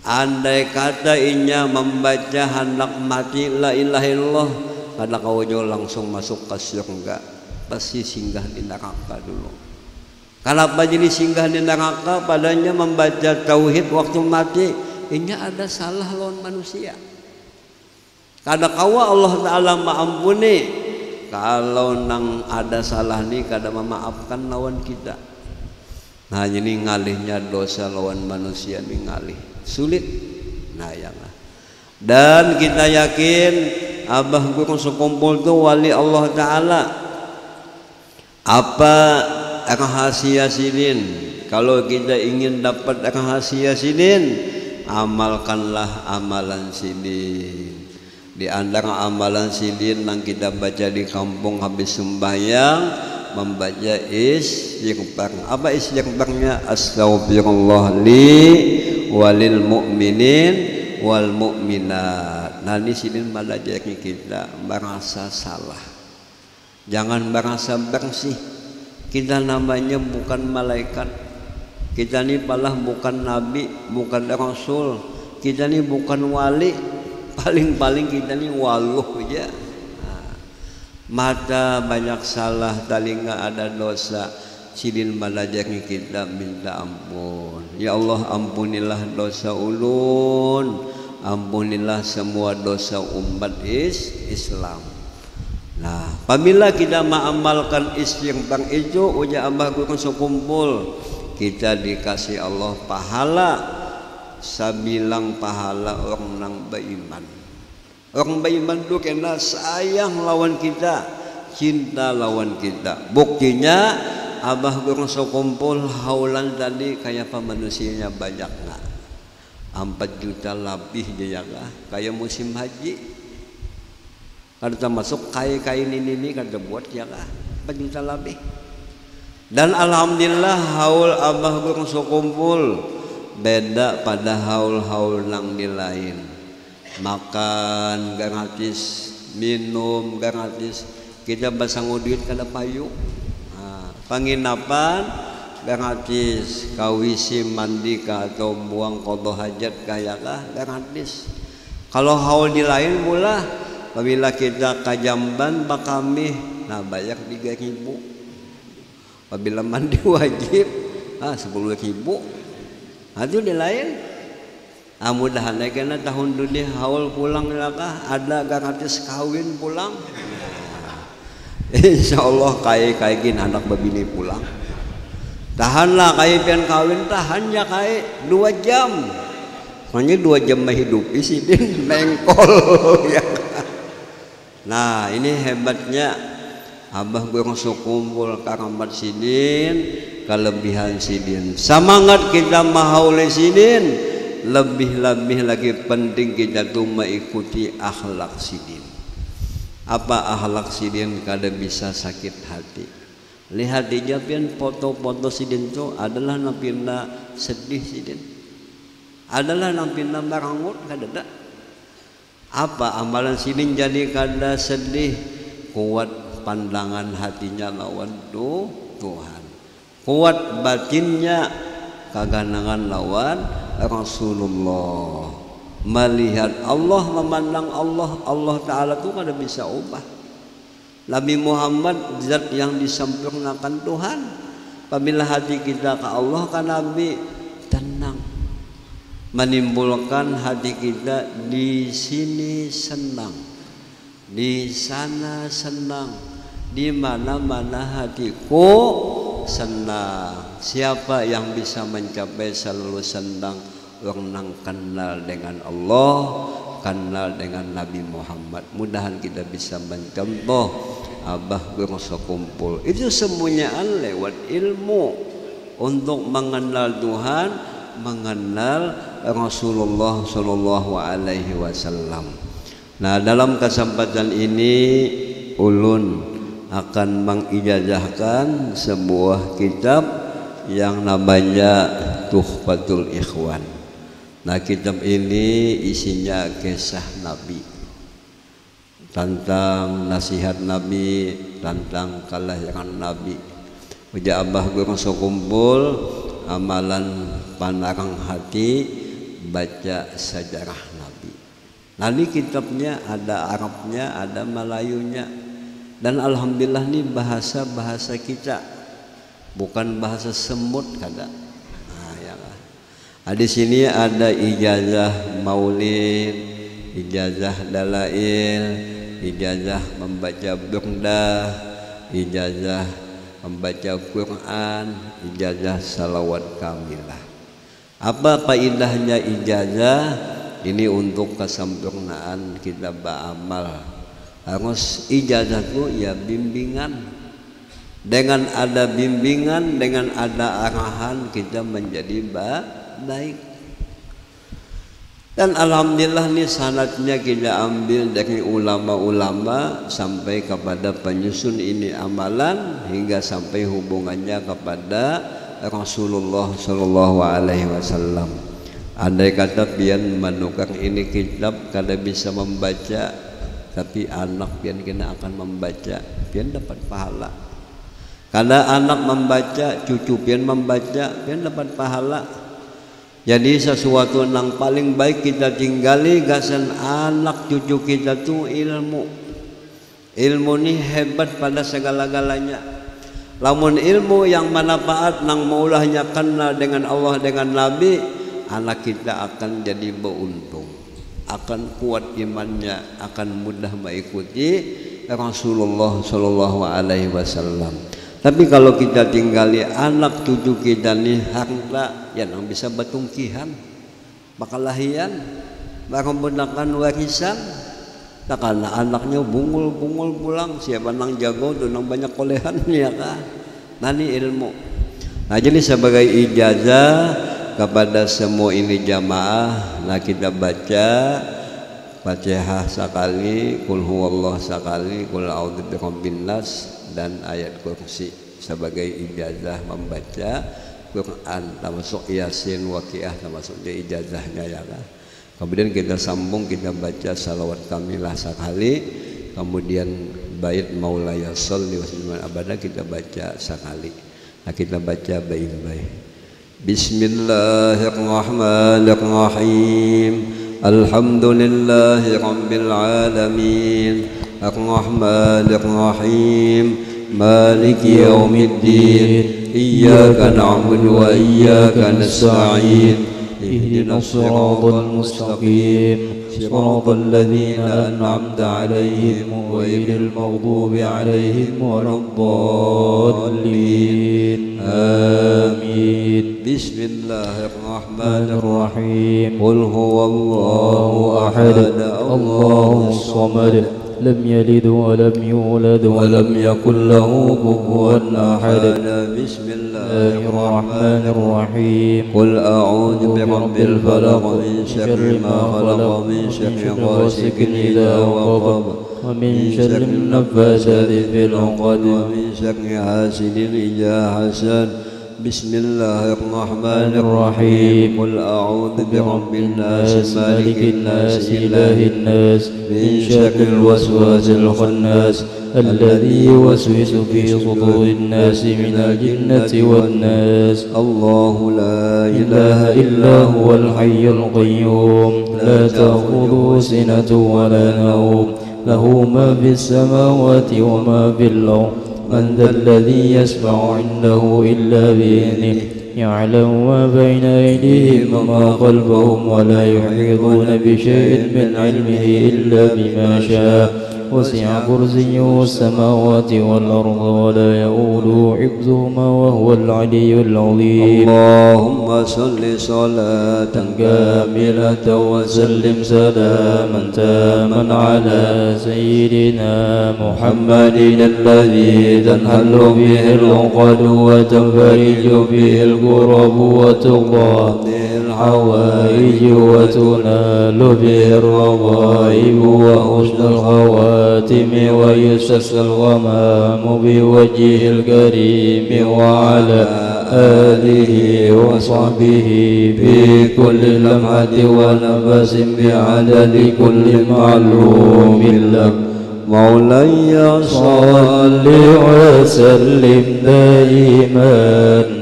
Andai kata inya membaca hendak mati la ilaha illallah, kada kau langsung masuk ke surga, pasti singgah di neraka dulu. Kenapa jadi singgah di neraka? Padanya membaca tauhid waktu mati, inya ada salah lawan manusia. Kada kawa Allah Ta'ala maampuni. Kalau nang ada salah ni kada memaafkan lawan kita. Nah ini ngalihnya dosa lawan manusia ni ngalih sulit. Nah ya lah. Dan kita yakin abah guru sekumpul tu wali Allah Ta'ala. Apa rahasia sidin? Kalau kita ingin dapat rahasia sidin, amalkanlah amalan sidin. Di antara amalan sidin yang kita baca di kampung habis sembahyang, membaca istighfar. Apa istighfarnya? Astaghfirullah li walil mu'minin wal mu'minat. Nah di sini melajari kita merasa salah, jangan merasa bersih. Kita namanya bukan malaikat, kita ini malah bukan nabi, bukan rasul, kita ini bukan wali, paling-paling kita ini waluh aja. Nah, mata banyak salah, telinga ada dosa. Sidin melajari kita minta ampun. Ya Allah, ampunilah dosa ulun, ampunilah semua dosa umat Islam. Nah, apabila kita mengamalkan istighfar itu, uja abah guru sekumpul, kita dikasih Allah pahala sabilang pahala orang nang beriman. Orang beriman itu kena sayang lawan kita, cinta lawan kita. Buktinya abah guru sekumpul haulan tadi kayak apa manusianya banyak nggak? 4 juta lebih dia lah, kayak musim haji. Kada termasuk kain ini kada buat ya lah 4 juta lebih. Dan alhamdulillah haul abah guru sekumpul beda pada haul-haul nang di lain. makan gratis, minum gratis, kita basang duit kada payu. Penginapan gratis, kawisi mandi ka atau buang qada hajat kayakah gratis. Kalau haul di lain mula apabila kita ke Jamban Bakami, nah bayar 3.000. Apabila mandi wajib 10.000. Itu di lain. Mudahan kena tahun dunia haul pulang lakah ada gratis kawin pulang. Insya Allah kai gin anak babini pulang. Tahanlah kai pian kawin tahan ya kai 2 jam. Makanya 2 jam menghidupi sidin mengkol ya. Nah ini hebatnya abah gue masuk kumpul karamat sidin, kelebihan sidin. Semangat kita mahaule sidin, lebih-lebih lagi penting kita tuh mengikuti akhlak sidin. Apa akhlak sidin kada bisa sakit hati. Lihat di japian foto-foto sidin itu adalah nampilna sedih sidin, adalah nampilna marangut kada ada. Apa amalan sidin jadi kada sedih? Kuat pandangan hatinya lawan Tuhan, kuat batinnya kaganangan lawan Rasulullah. Melihat Allah, memandang Allah, Allah Ta'ala itu kada bisa ubah. Nabi Muhammad zat yang disempurnakan Tuhan. Apabila hati kita ke Allah kan Nabi tenang, menimbulkan hati kita di sini senang, di sana senang, di mana-mana hatiku senang. Siapa yang bisa mencapai selalu senang? Orang kenal dengan Allah, kenal dengan Nabi Muhammad. Mudahan kita bisa mencontoh abah berasa kumpul. Itu semuanya lewat ilmu untuk mengenal Tuhan, mengenal Rasulullah Shallallahu Alaihi Wasallam. Nah dalam kesempatan ini ulun akan mengijazahkan sebuah kitab yang namanya Tuhfatul Ikhwan. Nah kitab ini isinya kisah Nabi, tentang nasihat Nabi, tentang kelahiran Nabi. Uja abah gue masuk kumpul amalan panarang hati baca sejarah Nabi. Nanti kitabnya ada Arabnya, ada Melayunya, dan alhamdulillah nih bahasa kita, bukan bahasa semut kada. Di sini ada ijazah maulid, ijazah dalail, ijazah membaca burdah, ijazah membaca Quran, ijazah salawat kamilah. Apa faedahnya ijazah? Ini untuk kesempurnaan kita beramal. Harus ijazah itu ya bimbingan. Dengan ada bimbingan, dengan ada arahan kita menjadi baik. Dan alhamdulillah nih sanadnya kita ambil dari ulama-ulama sampai kepada penyusun ini amalan hingga sampai hubungannya kepada Rasulullah Shallallahu Alaihi Wasallam. Andai kata pian menukar ini kitab kada bisa membaca, tapi anak pian kena akan membaca, pian dapat pahala. Kada anak membaca, cucu pian membaca, pian dapat pahala. Jadi sesuatu yang paling baik kita tinggali gasan anak cucu kita tuh ilmu. Ilmu ini hebat pada segala-galanya. Lamun ilmu yang manfaat nang maulahnya kenal dengan Allah dengan Nabi, anak kita akan jadi beruntung, akan kuat imannya, akan mudah mengikuti Rasulullah Shallallahu Alaihi Wasallam. Tapi kalau kita tinggali anak cucu kita nih harta yang bisa batungkihan, bakalahian, menggunakan warisan, tak karena anaknya bungul pulang, siapa nang jago tuh nang banyak kolehan ya kah? Nani ilmu. Nah jadi sebagai ijazah kepada semua ini jamaah, nah kita baca Fatihah sekali, Qul huwallah sekali, Qul a'udzu birabbin nas, dan ayat kursi sebagai ijazah membaca Quran, termasuk Yasin, Waqiah termasuk ijazahnya ya kan. Kemudian kita sambung, kita baca salawat kamilah sekali, kemudian bait maulaya sholli wa sallim abada kita baca sekali. Nah, kita baca baik-baik. Bismillahirrahmanirrahim. Alhamdulillahi rabbil alamin. Ar-rahmanirrahim. Maliki yaumiddin. Iyyaka na'budu wa iyyaka nasta'in. اهدنا الصراط المستقيم صراط الذين أنعمت عليهم غير المغضوب عليهم ولا الضالين آمين. بسم الله الرحمن الرحيم. قل هو الله أحد الله الصمد لم يلد ولم يولد ولم يكن له كفوا أحد. بسم الله الرحمن الرحيم. قل أعوذ برب الفلق من شر ما خلق من شر غاسق إذا وقب ومن شر النفاثات في العقد ومن شر حاسد إذا حسد. بسم الله الرحمن الرحيم. قل أعوذ برب الناس مالك الناس إله الناس من شر الوسواس الخناس الذي يوسوس في صدور الناس من الجنة والناس. الله لا إله إلا هو الحي القيوم لا تأخذه سنة ولا نوم له ما في السماوات وما في الأرض. من ذا الذي يشفع عنده إلا بإذنه يعلم ما بين أيديهم وما خلفهم ولا يحيطون بشيء من علمه إلا بما شاء. وسع كرسيه السماوات والأرض ولا يؤوده حفظهما وهو العلي العظيم. اللهم صل صلاة كاملة وسلم سلاما تاما على سيدنا محمد الذي تنحل به العقد وتنفرج به الكرب وتقضى به الحوائج وتنال به الرغائب وحسن الخواتم ويستسقى الغمام بوجهه الكريم وعلى آله وصحبه في كل لمحة ونفس بعدد كل معلوم لك. مولاي صل وسلم دائما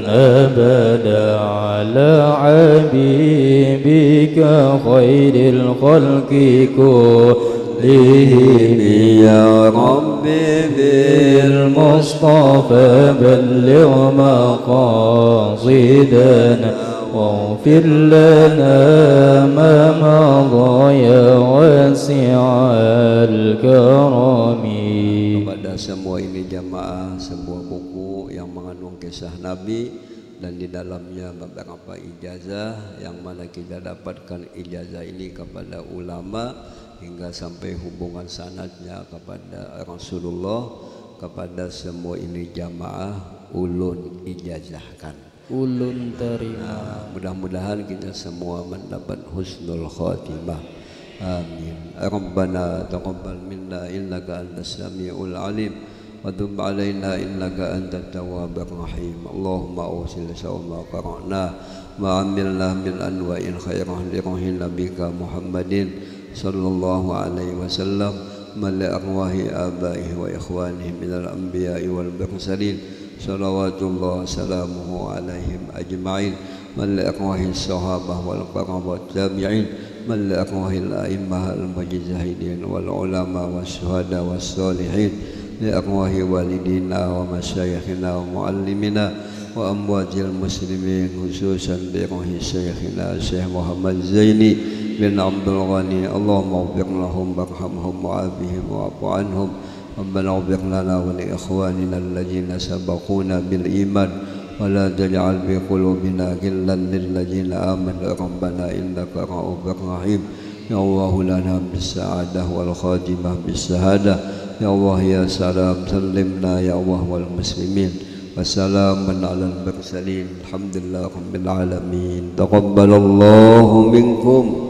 أبدا على حبيبك خير الخلق كلهم يا ربي بالمصطفى بلغ مقاصدنا واغفر لنا ما مضى يا واسع الكرم. Kepada semua ini jamaah, sebuah buku yang mengandung kisah Nabi dan di dalamnya beberapa ijazah yang mana kita dapatkan ijazah ini kepada ulama hingga sampai hubungan sanadnya kepada Rasulullah. Kepada semua ini jamaah ulun ijazahkan, ulun terima. Mudah-mudahan kita semua mendapat husnul khatimah. Amin. Rabbana taqabbal minna innaka antas samiul alim wa tub alaina innaka antat tawwabur rahim. Allahumma awsil sawma qara'na ma amilna min anwa'il khairah li ruhi nabika Muhammadin sallallahu alaihi wasallam mali arwahi abaihi wa ikhwanihi minal anbiya'i wal mursalin salawatullah salamuhu alaihim ajma'in mali arwahi sahabah wal qarabat tabi'in mali arwahi al-a'immah al-mujtahidin wal ulama was syuhada was salihin li arwahi walidina wa masyayikhina wa muallimina wa amwatil muslimin khususan li ruhi syekhina Syekh Muhammad Zaini bin Abdul Ghani. Allahumma ighfir lahum warhamhum wa'afihim wa'fu anhum. Rabbana ighfir lana wa li ikhwanina alladhina sabaquna bil iman wa la taj'al fi qulubina ghillan lil ladzina amanu rabbana innaka ra'ufur rahim. Ya Allah lana bis sa'adah wal khatimah bis sahadah. Ya Allah ya salam sallimna ya Allah wal muslimin. Wassalamun alal mursalin. Alhamdulillah rabbil alamin. Taqabbalallahu minkum